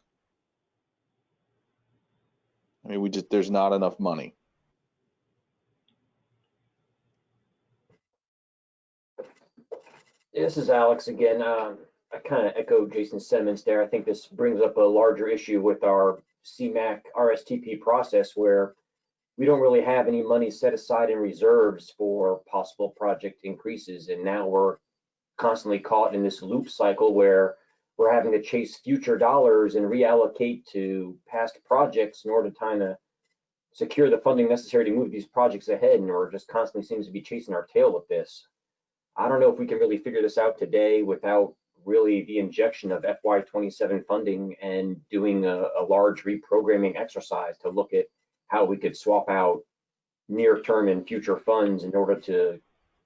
I mean, there's not enough money. This is Alex again. I kind of echo Jason's sentiments there. I think this brings up a larger issue with our CMAQ RSTP process, where we don't really have any money set aside in reserves for possible project increases. And now we're constantly caught in this loop cycle where we're having to chase future dollars and reallocate to past projects in order to kind of secure the funding necessary to move these projects ahead, and or just constantly seems to be chasing our tail with this. I don't know if we can really figure this out today without really the injection of FY27 funding and doing a large reprogramming exercise to look at how we could swap out near-term and future funds in order to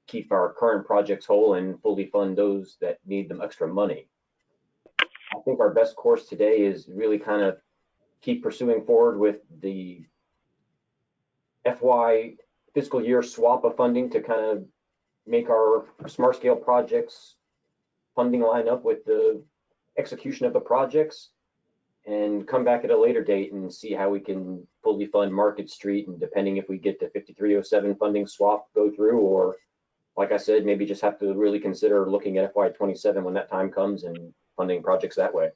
keep our current projects whole and fully fund those that need them extra money. I think our best course today is really kind of keep pursuing forward with the FY fiscal year swap of funding to kind of make our smart scale projects funding line up with the execution of the projects, and come back at a later date and see how we can fully fund Market Street, and depending if we get the 5307 funding swap go through, or like I said, maybe just have to really consider looking at FY27 when that time comes and funding projects that way.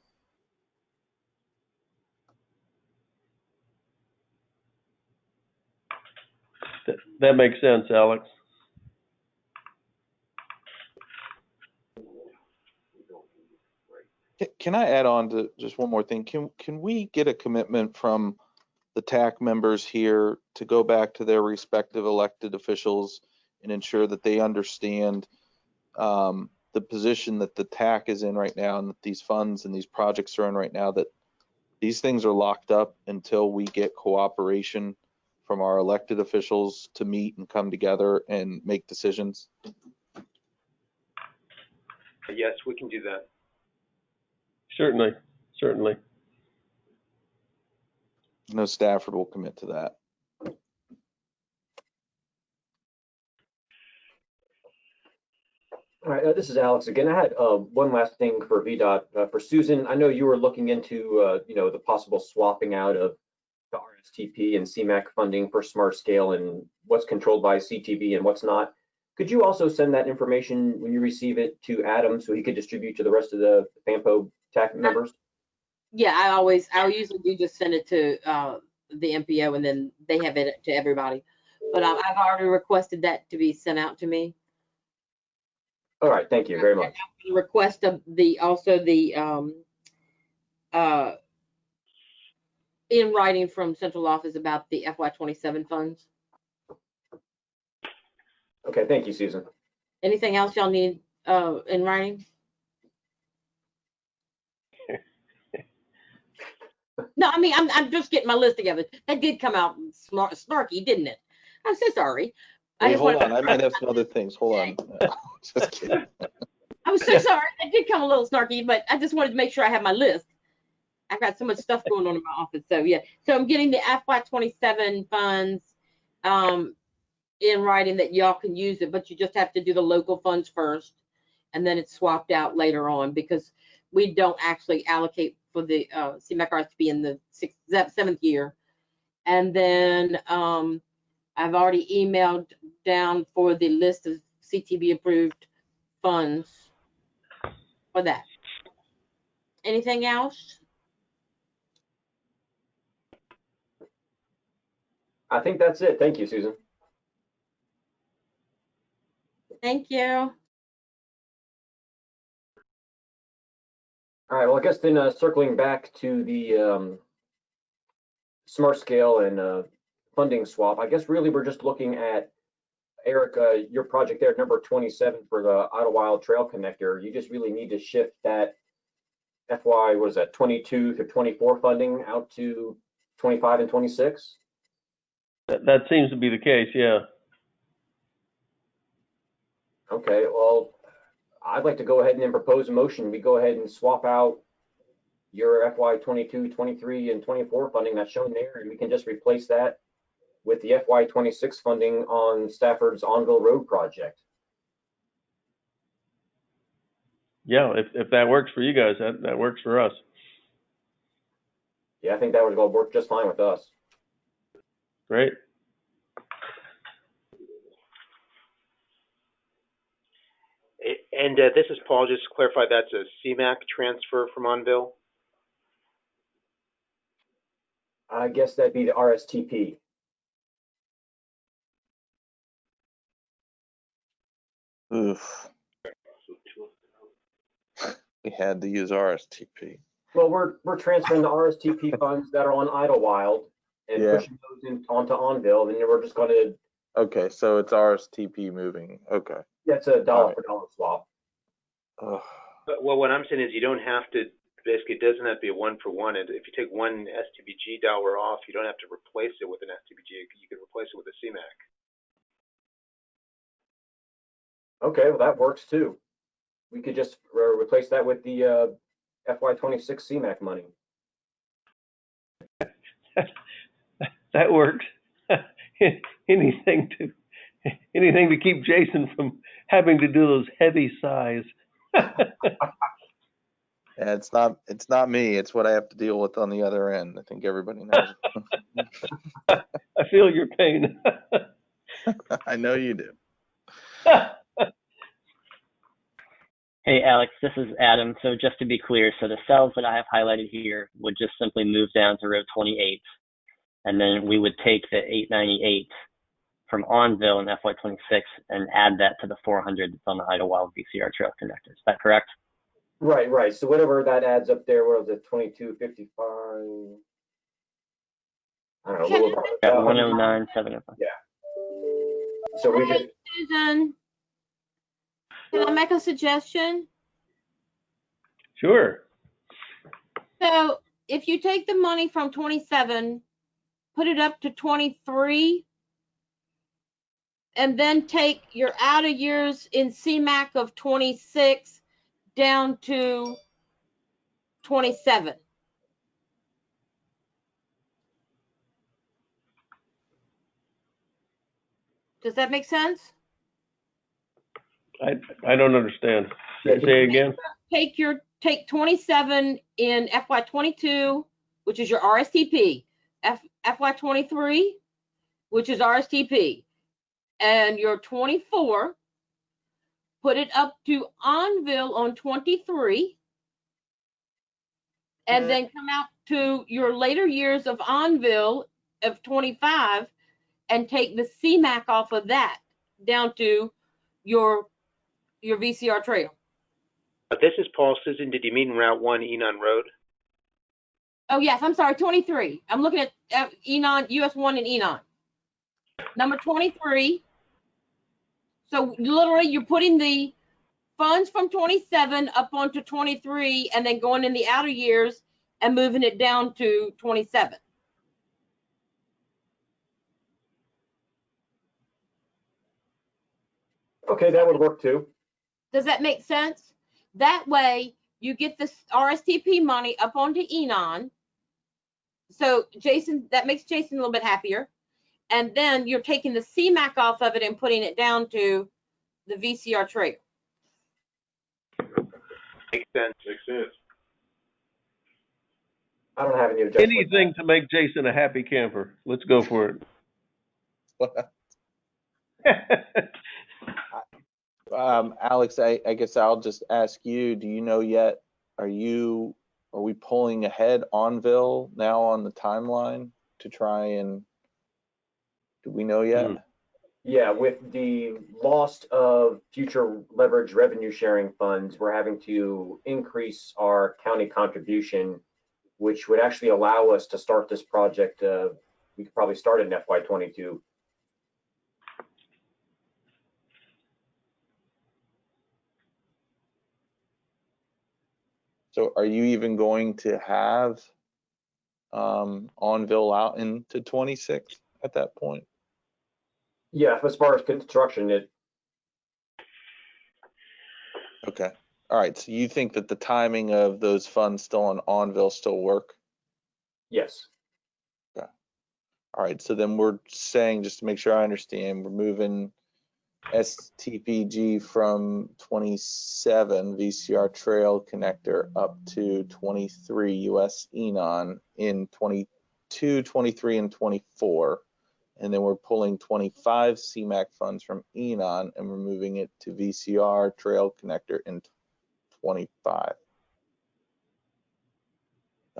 That makes sense, Alex. Can I add on to just one more thing? Can we get a commitment from the TAC members here to go back to their respective elected officials and ensure that they understand the position that the TAC is in right now, and that these funds and these projects are in right now, that these things are locked up until we get cooperation from our elected officials to meet and come together and make decisions? Yes, we can do that. Certainly, certainly. I know Stafford will commit to that. All right, this is Alex again. I had one last thing for VDOT. For Susan, I know you were looking into, you know, the possible swapping out of the RS RSTP and CMAQ funding for smart scale and what's controlled by CTV and what's not. Could you also send that information when you receive it to Adam so he could distribute to the rest of the FAMPO TAC members? Yeah, I usually do just send it to the MPO and then they have it to everybody. But I've already requested that to be sent out to me. All right, thank you very much. Request of the in writing from central office about the FY27 funds. Okay, thank you, Susan. Anything else y'all need in writing? No, I mean I'm just getting my list together. That did come out snarky, didn't it? I'm so sorry. Wait, hold on. I might have some other things. Hold on. Just kidding. I was so sorry. It did come a little snarky, but I just wanted to make sure I have my list. I've got so much stuff going on in my office. So yeah. So I'm getting the FY27 funds in writing that y'all can use it, but you just have to do the local funds first, and then it's swapped out later on because we don't actually allocate for the CMAQ RSP in the 7th year. And then I've already emailed down for the list of CTV approved funds for that. Anything else? I think that's it. Thank you, Susan. Thank you. All right, well, I guess then circling back to the smart scale and funding swap, I guess really we're just looking at, Eric, your project there, number 27 for the Idlewild Trail Connector. You just really need to shift that FY, what is that, 22 to 24 funding out to 25 and 26? That seems to be the case, yeah. Okay, well, I'd like to go ahead and then propose a motion. We go ahead and swap out your FY 22, 23, and 24 funding that's shown there, and we can just replace that with the FY 26 funding on Stafford's Onville Road project. Yeah, if that works for you guys, that works for us. Yeah, I think that would go work just fine with us. Great. And this is Paul, just to clarify, that's a CMAQ transfer from Onville? I guess that'd be the RSTP. Oof. We had to use RSTP. Well, we're transferring the RSTP funds that are on Idlewild and pushing those in onto Onville, and then we're just going to. Okay, so it's RSTP moving. Okay. Yeah, it's a dollar for dollar swap. But, well, what I'm saying is you don't have to. Basically, it doesn't have to be a one-for-one. And if you take one STBG dollar off, you don't have to replace it with an STBG. You can replace it with a CMAQ. Okay, well, that works too. We could just replace that with the FY26 CMAQ money. That works. anything to keep Jason from having to do those heavy sighs. Yeah, it's not me. It's what I have to deal with on the other end. I think everybody knows. I feel your pain. I know you do. Hey, Alex, this is Adam. So just to be clear, so the cells that I have highlighted here would just simply move down to row 28, and then we would take the 898 from Onville in FY26 and add that to the 400 that's on the Idlewild VCR Trail Connector. Is that correct? Right. So whatever that adds up there, what was it, 2255? I don't know. Yeah, 109.705. Yeah. So we just. Susan, can I make a suggestion? Sure. So if you take the money from 27, put it up to 23, and then take your outer years in CMAQ of 26 down to 27. Does that make sense? I don't understand. Say again. Take 27 in FY22, which is your RSTP, FY23, which is RSTP, and your 24, put it up to Onville on 23, and then come out to your later years of Onville of 25 and take the CMAQ off of that down to your VCR trail. This is Paul. Susan, did you mean Route 1 Enon Road? Oh, yes, I'm sorry, 23. I'm looking at Enon, US 1 and Enon. Number 23. So literally you're putting the funds from 27 up onto 23 and then going in the outer years and moving it down to 27. Okay, that would work too. Does that make sense? That way you get this RSTP money up onto Enon. So Jason, that makes Jason a little bit happier. And then you're taking the CMAQ off of it and putting it down to the VCR trail. Makes sense. Makes sense. I don't have any objection. Anything to make Jason a happy camper. Let's go for it. Alex, I guess I'll just ask you, do you know yet, are we pulling ahead Onville now on the timeline to try and, do we know yet? Yeah, with the loss of future leverage revenue sharing funds, we're having to increase our county contribution, which would actually allow us to start this project. We could probably start it in FY22. So are you even going to have Onville out into 26 at that point? Yeah, as far as construction, Okay. All right. So you think that the timing of those funds still on Onville still work? Yes. Okay. All right. So then we're saying, just to make sure I understand, we're moving STPG from 27 VCR trail connector up to 23 US Enon in 22, 23, and 24. And then we're pulling 25 CMAQ funds from Enon and we're moving it to VCR trail connector in 25.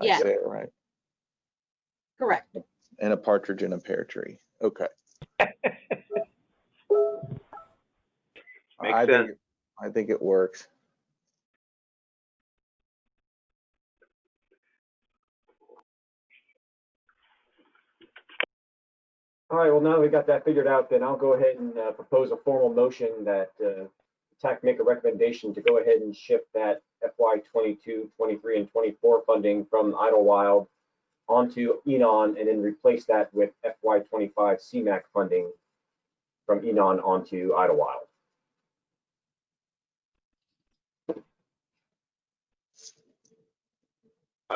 Did I say it right? Correct. And a partridge in a pear tree. Okay. Makes sense. I think it works. All right, well, now we got that figured out, then I'll go ahead and propose a formal motion that TAC make a recommendation to go ahead and shift that FY22, 23, and 24 funding from Idlewild onto Enon and then replace that with FY25 CMAQ funding from Enon onto Idlewild.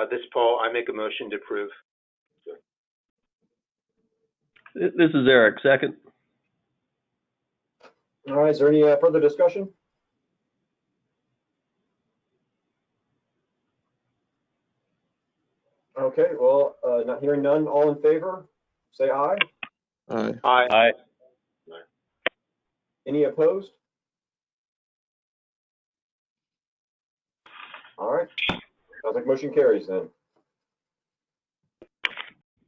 This is Paul. I make a motion to approve. This is Eric, second. All right, is there any further discussion? Okay, well, not hearing none, all in favor, say aye. Aye. Aye. Aye. Any opposed? All right, sounds like motion carries then.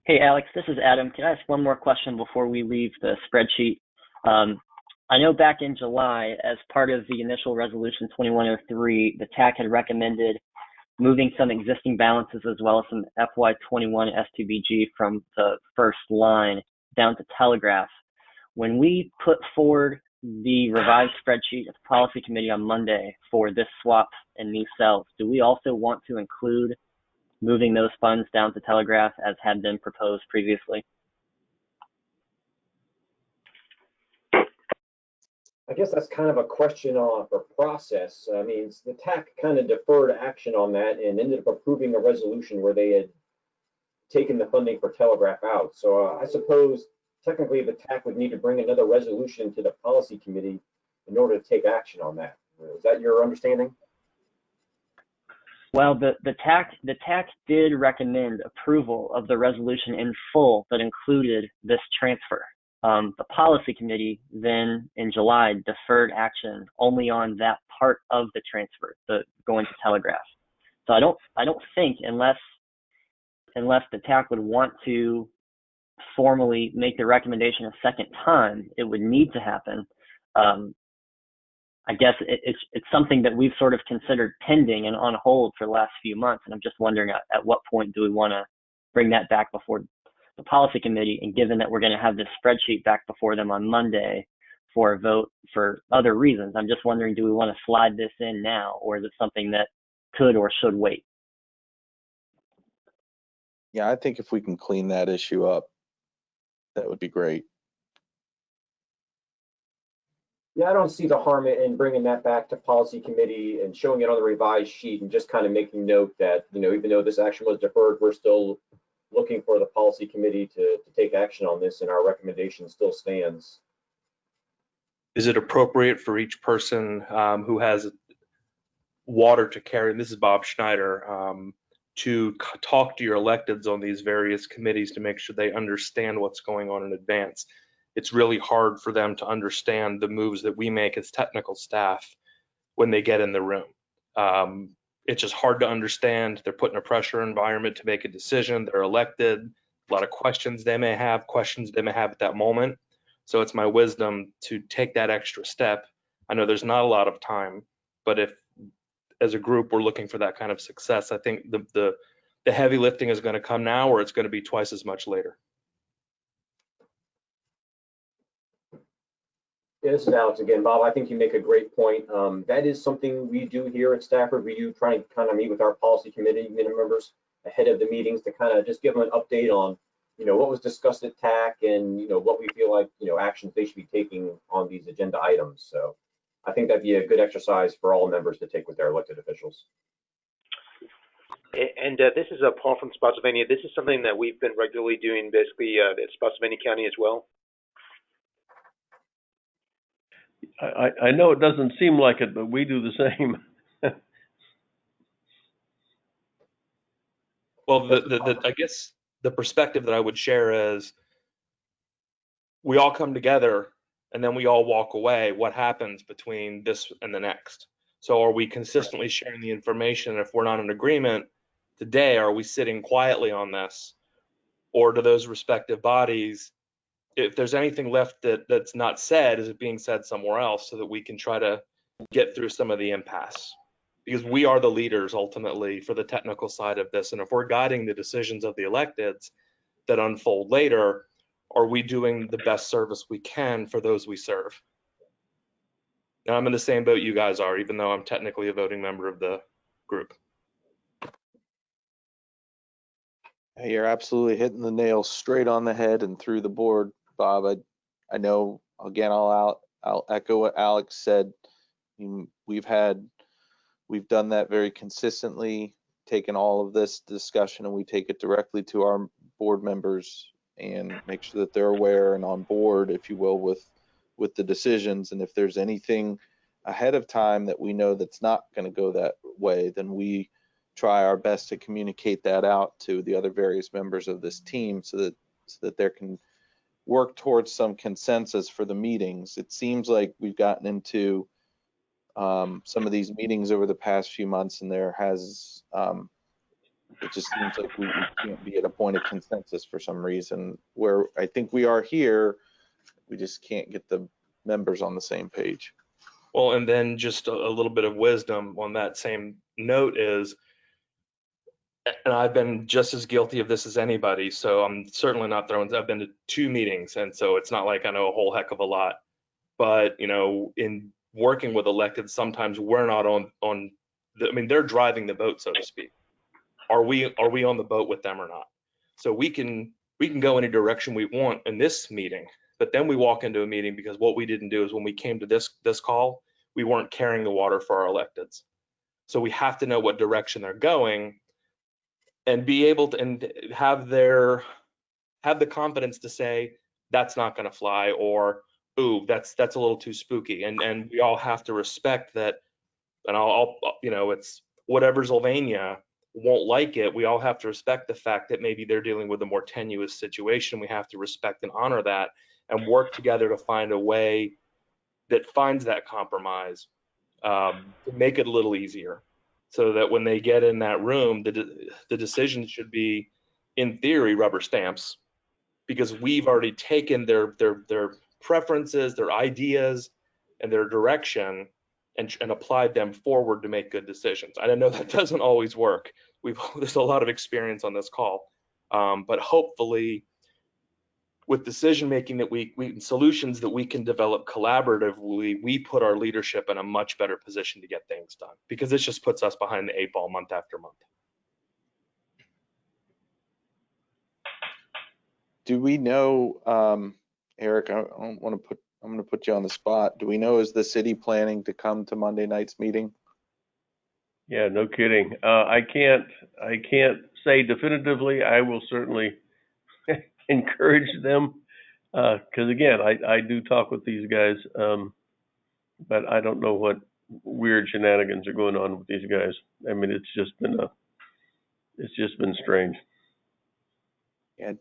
Hey, Alex, this is Adam. Can I ask one more question before we leave the spreadsheet? I know back in July, as part of the initial resolution 2103, the TAC had recommended moving some existing balances as well as some FY21 STBG from the first line down to Telegraph. When we put forward the revised spreadsheet of the policy committee on Monday for this swap and new cells, do we also want to include moving those funds down to Telegraph as had been proposed previously? I guess that's kind of a question for process. I mean, the TAC kind of deferred action on that and ended up approving a resolution where they had taken the funding for Telegraph out. So I suppose technically the TAC would need to bring another resolution to the policy committee in order to take action on that. Is that your understanding? Well, the TAC did recommend approval of the resolution in full that included this transfer. The policy committee then in July deferred action only on that part of the transfer, the going to telegraph. So I don't think unless the TAC would want to formally make the recommendation a second time, it would need to happen. I guess it's something that we've sort of considered pending and on hold for the last few months, and I'm just wondering at what point do we want to bring that back before the policy committee, and given that we're going to have this spreadsheet back before them on Monday for a vote for other reasons, I'm just wondering, do we want to slide this in now, or is it something that could or should wait? Yeah, I think if we can clean that issue up, that would be great. Yeah, I don't see the harm in bringing that back to policy committee and showing it on the revised sheet and just kind of making note that, even though this action was deferred, we're still looking for the policy committee to take action on this, and our recommendation still stands. Is it appropriate for each person who has water to carry, and this is Bob Schneider, to talk to your electeds on these various committees to make sure they understand what's going on in advance? It's really hard for them to understand the moves that we make as technical staff when they get in the room. It's just hard to understand. They're put in a pressure environment to make a decision. They're elected. A lot of questions they may have at that moment. So it's my wisdom to take that extra step. I know there's not a lot of time, but if as a group we're looking for that kind of success, I think the heavy lifting is going to come now, or it's going to be twice as much later. Yeah, this is Alex again, Bob. I think you make a great point. That is something we do here at Stafford. We do try and kind of meet with our policy committee members ahead of the meetings to kind of just give them an update on, what was discussed at TAC and, what we feel like, actions they should be taking on these agenda items. So I think that'd be a good exercise for all members to take with their elected officials. And this is Paul from Spotsylvania. This is something that we've been regularly doing basically at Spotsylvania County as well. I know it doesn't seem like it, but we do the same. Well, I guess the perspective that I would share is we all come together and then we all walk away. What happens between this and the next? So are we consistently sharing the information? If we're not in agreement today, are we sitting quietly on this? Or do those respective bodies, if there's anything left that's not said, is it being said somewhere else so that we can try to get through some of the impasse? Because we are the leaders ultimately for the technical side of this. And if we're guiding the decisions of the electeds that unfold later, are we doing the best service we can for those we serve? Now, I'm in the same boat you guys are, even though I'm technically a voting member of the group. You're absolutely hitting the nail straight on the head and through the board, Bob. I know, again, I'll echo what Alex said. We've done that very consistently, taken all of this discussion and we take it directly to our board members and make sure that they're aware and on board, if you will, with the decisions. And if there's anything ahead of time that we know that's not going to go that way, then we try our best to communicate that out to the other various members of this team so that there can work towards some consensus for the meetings. It seems like we've gotten into some of these meetings over the past few months, and it just seems like we can't be at a point of consensus for some reason, where I think we are here, we just can't get the members on the same page. Well, and then just a little bit of wisdom on that same note is, and I've been just as guilty of this as anybody, so I'm certainly not throwing, I've been to 2 meetings, and so it's not like I know a whole heck of a lot. But, in working with elected, sometimes we're not they're driving the boat, so to speak. Are we on the boat with them or not? So we can go any direction we want in this meeting, but then we walk into a meeting because what we didn't do is when we came to this call, we weren't carrying the water for our electeds. So we have to know what direction they're going and be able to and have the confidence to say that's not going to fly, or ooh, that's a little too spooky. And we all have to respect that. And whatever Sylvania won't like it. We all have to respect the fact that maybe they're dealing with a more tenuous situation. We have to respect and honor that and work together to find a way that finds that compromise, to make it a little easier, so that when they get in that room, the decision should be, in theory, rubber stamps, because we've already taken their preferences, their ideas, and their direction, and applied them forward to make good decisions. I know that doesn't always work. There's a lot of experience on this call, but hopefully, with decision making that solutions that we can develop collaboratively, we put our leadership in a much better position to get things done, because this just puts us behind the 8 ball month after month. Do we know, Eric, I don't want to put, I'm going to put you on the spot. Do we know, is the city planning to come to Monday night's meeting? Yeah, no kidding. I can't say definitively. I will certainly encourage them, because again, I do talk with these guys, but I don't know what weird shenanigans are going on with these guys. I mean, it's just been strange. Yeah,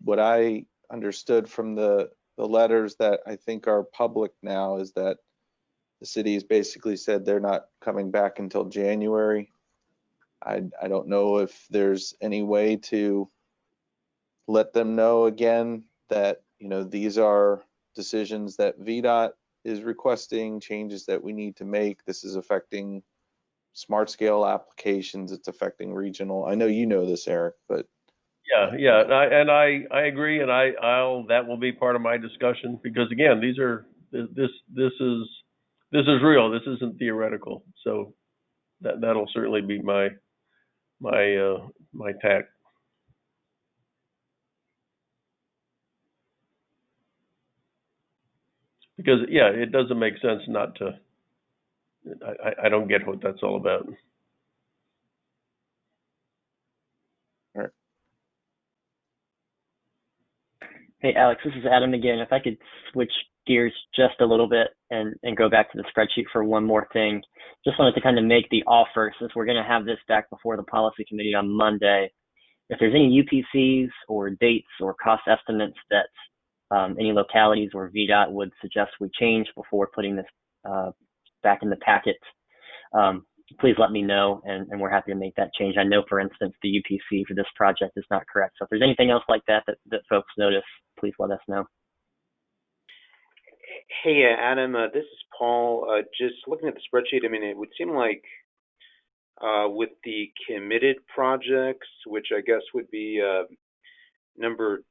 what I understood from the letters that I think are public now is that the city has basically said they're not coming back until January. I don't know if there's any way to let them know again that, you know, these are decisions that VDOT is requesting, changes that we need to make. This is affecting smart scale applications. It's affecting regional. I know you know this, Eric, but Yeah, and I agree, and I'll that will be part of my discussion, because again, this is real. This isn't theoretical. So that'll certainly be my tack. Because yeah, it doesn't make sense not to. I don't get what that's all about. all right. Hey, Alex, this is Adam again. If I could switch gears just a little bit and go back to the spreadsheet for one more thing. Just wanted to kind of make the offer, since we're going to have this back before the policy committee on Monday. If there's any UPCs or dates or cost estimates that any localities or VDOT would suggest we change before putting this back in the packet, please let me know, and we're happy to make that change. I know, for instance, the UPC for this project is not correct. So if there's anything else like that folks notice, please let us know. Hey, Adam, this is Paul. Just looking at the spreadsheet, I mean, it would seem like with the committed projects, which I guess would be number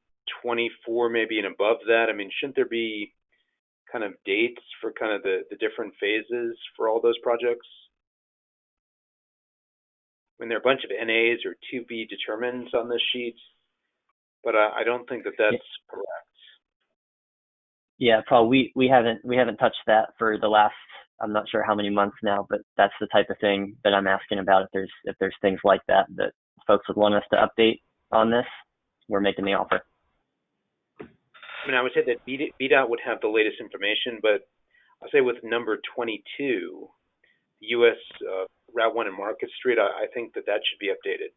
24, maybe and above that, I mean, shouldn't there be kind of dates for kind of the different phases for all those projects? I mean, there are a bunch of NAs or to be determined on this sheet, but I don't think that that's correct. Yeah, Paul, we haven't touched that for the last, I'm not sure how many months now, but that's the type of thing that I'm asking about. If there's things like that folks would want us to update on this, we're making the offer. I mean, I would say that VDOT would have the latest information, but I'll say with number 22, the US Route 1 and Market Street, I think that should be updated.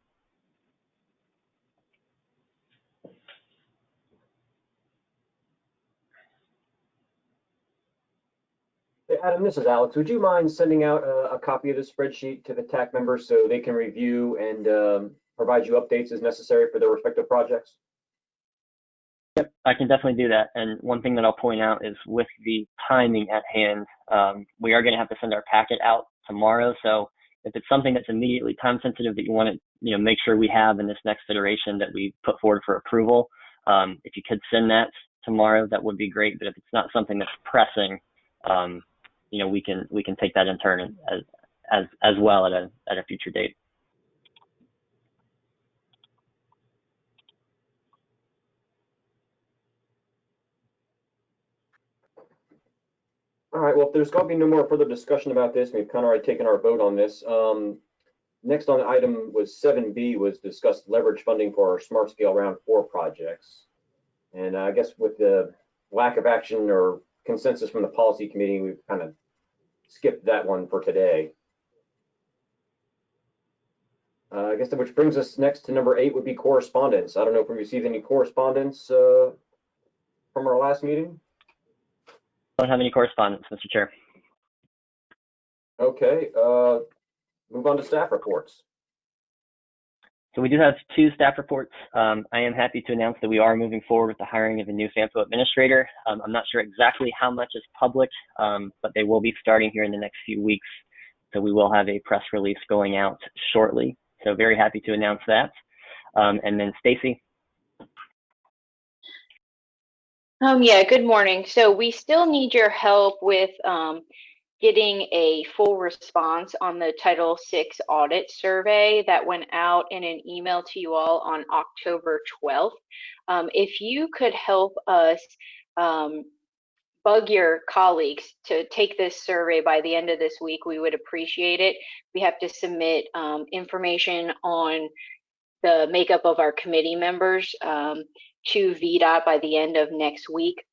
Hey, Adam, this is Alex. Would you mind sending out a copy of the spreadsheet to the TAC members so they can review and provide you updates as necessary for their respective projects? Yep, I can definitely do that. And one thing that I'll point out is, with the timing at hand, we are going to have to send our packet out tomorrow. So if it's something that's immediately time sensitive that you want to make sure we have in this next iteration that we put forward for approval, if you could send that tomorrow, that would be great. But if it's not something that's pressing, we can take that in turn as well at a future date. All right, well, if there's going to be no more further discussion about this, we've kind of already taken our vote on this. Next on the item was 7B, was discuss leverage funding for our Smart Scale Round 4 projects. And I guess with the lack of action or consensus from the policy committee, we've kind of skipped that one for today. I guess that which brings us next to number 8 would be correspondence. I don't know if we received any correspondence from our last meeting. Don't have any correspondence, Mr. Chair. Okay, move on to staff reports. So we do have 2 staff reports. I am happy to announce that we are moving forward with the hiring of a new FAMPO administrator. I'm not sure exactly how much is public, but they will be starting here in the next few weeks. So we will have a press release going out shortly. So very happy to announce that. And then Stacy. Yeah, good morning. So we still need your help with getting a full response on the Title VI audit survey that went out in an email to you all on October 12th. If you could help us bug your colleagues to take this survey by the end of this week, we would appreciate it. We have to submit information on the makeup of our committee members to VDOT by the end of next week.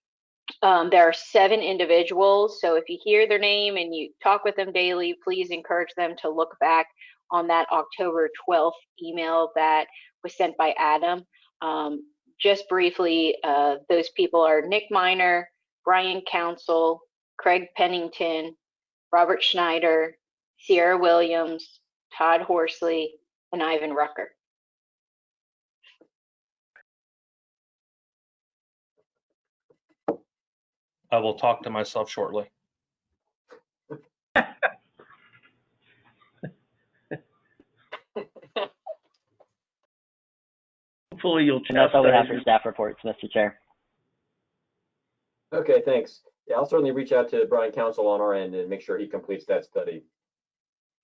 There are 7 individuals, so if you hear their name and you talk with them daily, please encourage them to look back on that October 12th email that was sent by Adam. Just briefly, those people are Nick Miner, Brian Council, Craig Pennington, Robert Schneider, Sierra Williams, Todd Horsley, and Ivan Rucker. I will talk to myself shortly. Hopefully you'll And that's all we have for chastise staff reports, Mr. Chair. Okay, thanks. Yeah, I'll certainly reach out to Brian Council on our end and make sure he completes that study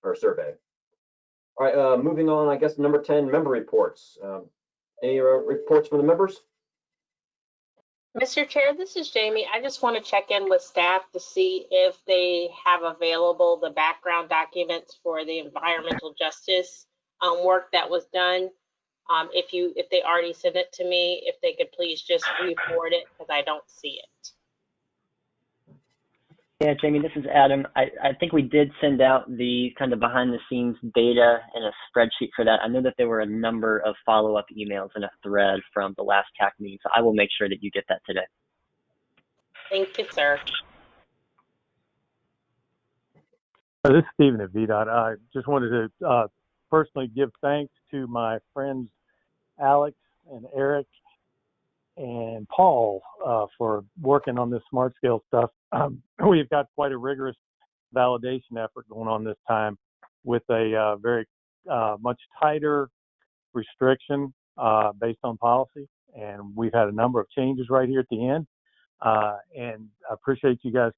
or survey. All right, moving on, I guess number 10, member reports. Any reports from the members? Mr. Chair, this is Jamie. I just want to check in with staff to see if they have available the background documents for the environmental justice work that was done. If they already sent it to me, if they could please just re-forward it because I don't see it. Yeah, Jamie, this is Adam. I think we did send out the kind of behind the scenes data in a spreadsheet for that. I know that there were a number of follow-up emails in a thread from the last TAC meeting, so I will make sure that you get that today. Thank you, sir. This is Stephen at VDOT. I just wanted to personally give thanks to my friends Alex and Eric and Paul for working on this smart scale stuff. We've got quite a rigorous validation effort going on this time with a very much tighter restriction based on policy. And we've had a number of changes right here at the end. And I appreciate you guys'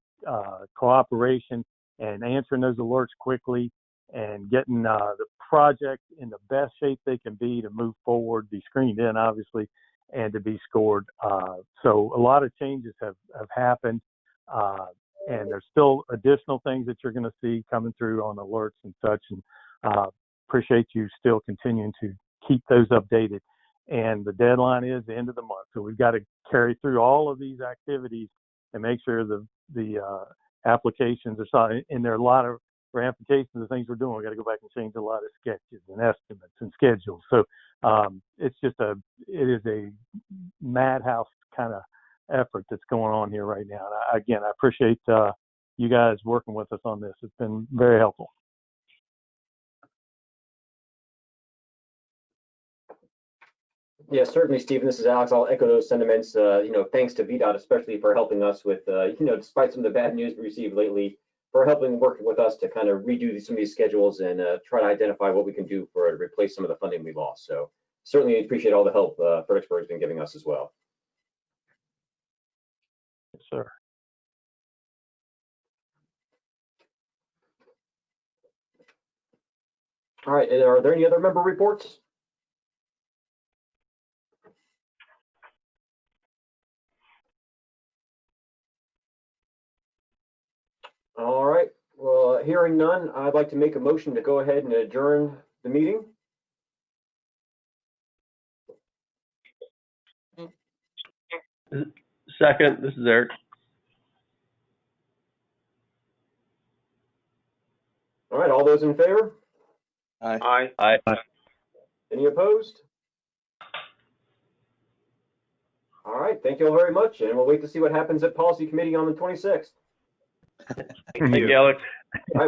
cooperation and answering those alerts quickly and getting the project in the best shape they can be to move forward, be screened in, obviously, and to be scored. So a lot of changes have happened, and there's still additional things that you're going to see coming through on alerts and such. And appreciate you still continuing to keep those updated. And the deadline is the end of the month. So we've got to carry through all of these activities and make sure the applications are solid. And there are a lot of ramifications of things we're doing. We got to go back and change a lot of sketches and estimates and schedules. So it is a madhouse kind of effort that's going on here right now. And again, I appreciate you guys working with us on this. It's been very helpful. Yeah, certainly, Stephen. This is Alex. I'll echo those sentiments. Thanks to VDOT, especially for helping us with, despite some of the bad news we received lately, for helping work with us to kind of redo some of these schedules and try to identify what we can do to replace some of the funding we lost. So certainly appreciate all the help Fredericksburg has been giving us as well. Yes, sir. All right. Are there any other member reports? All right. Well, hearing none, I'd like to make a motion to go ahead and adjourn the meeting. Second, this is Eric. All right. All those in favor? Aye. Aye. Aye. Any opposed? All right, thank you all very much, and we'll wait to see what happens at Policy Committee on the 26th. Thank you, Alex.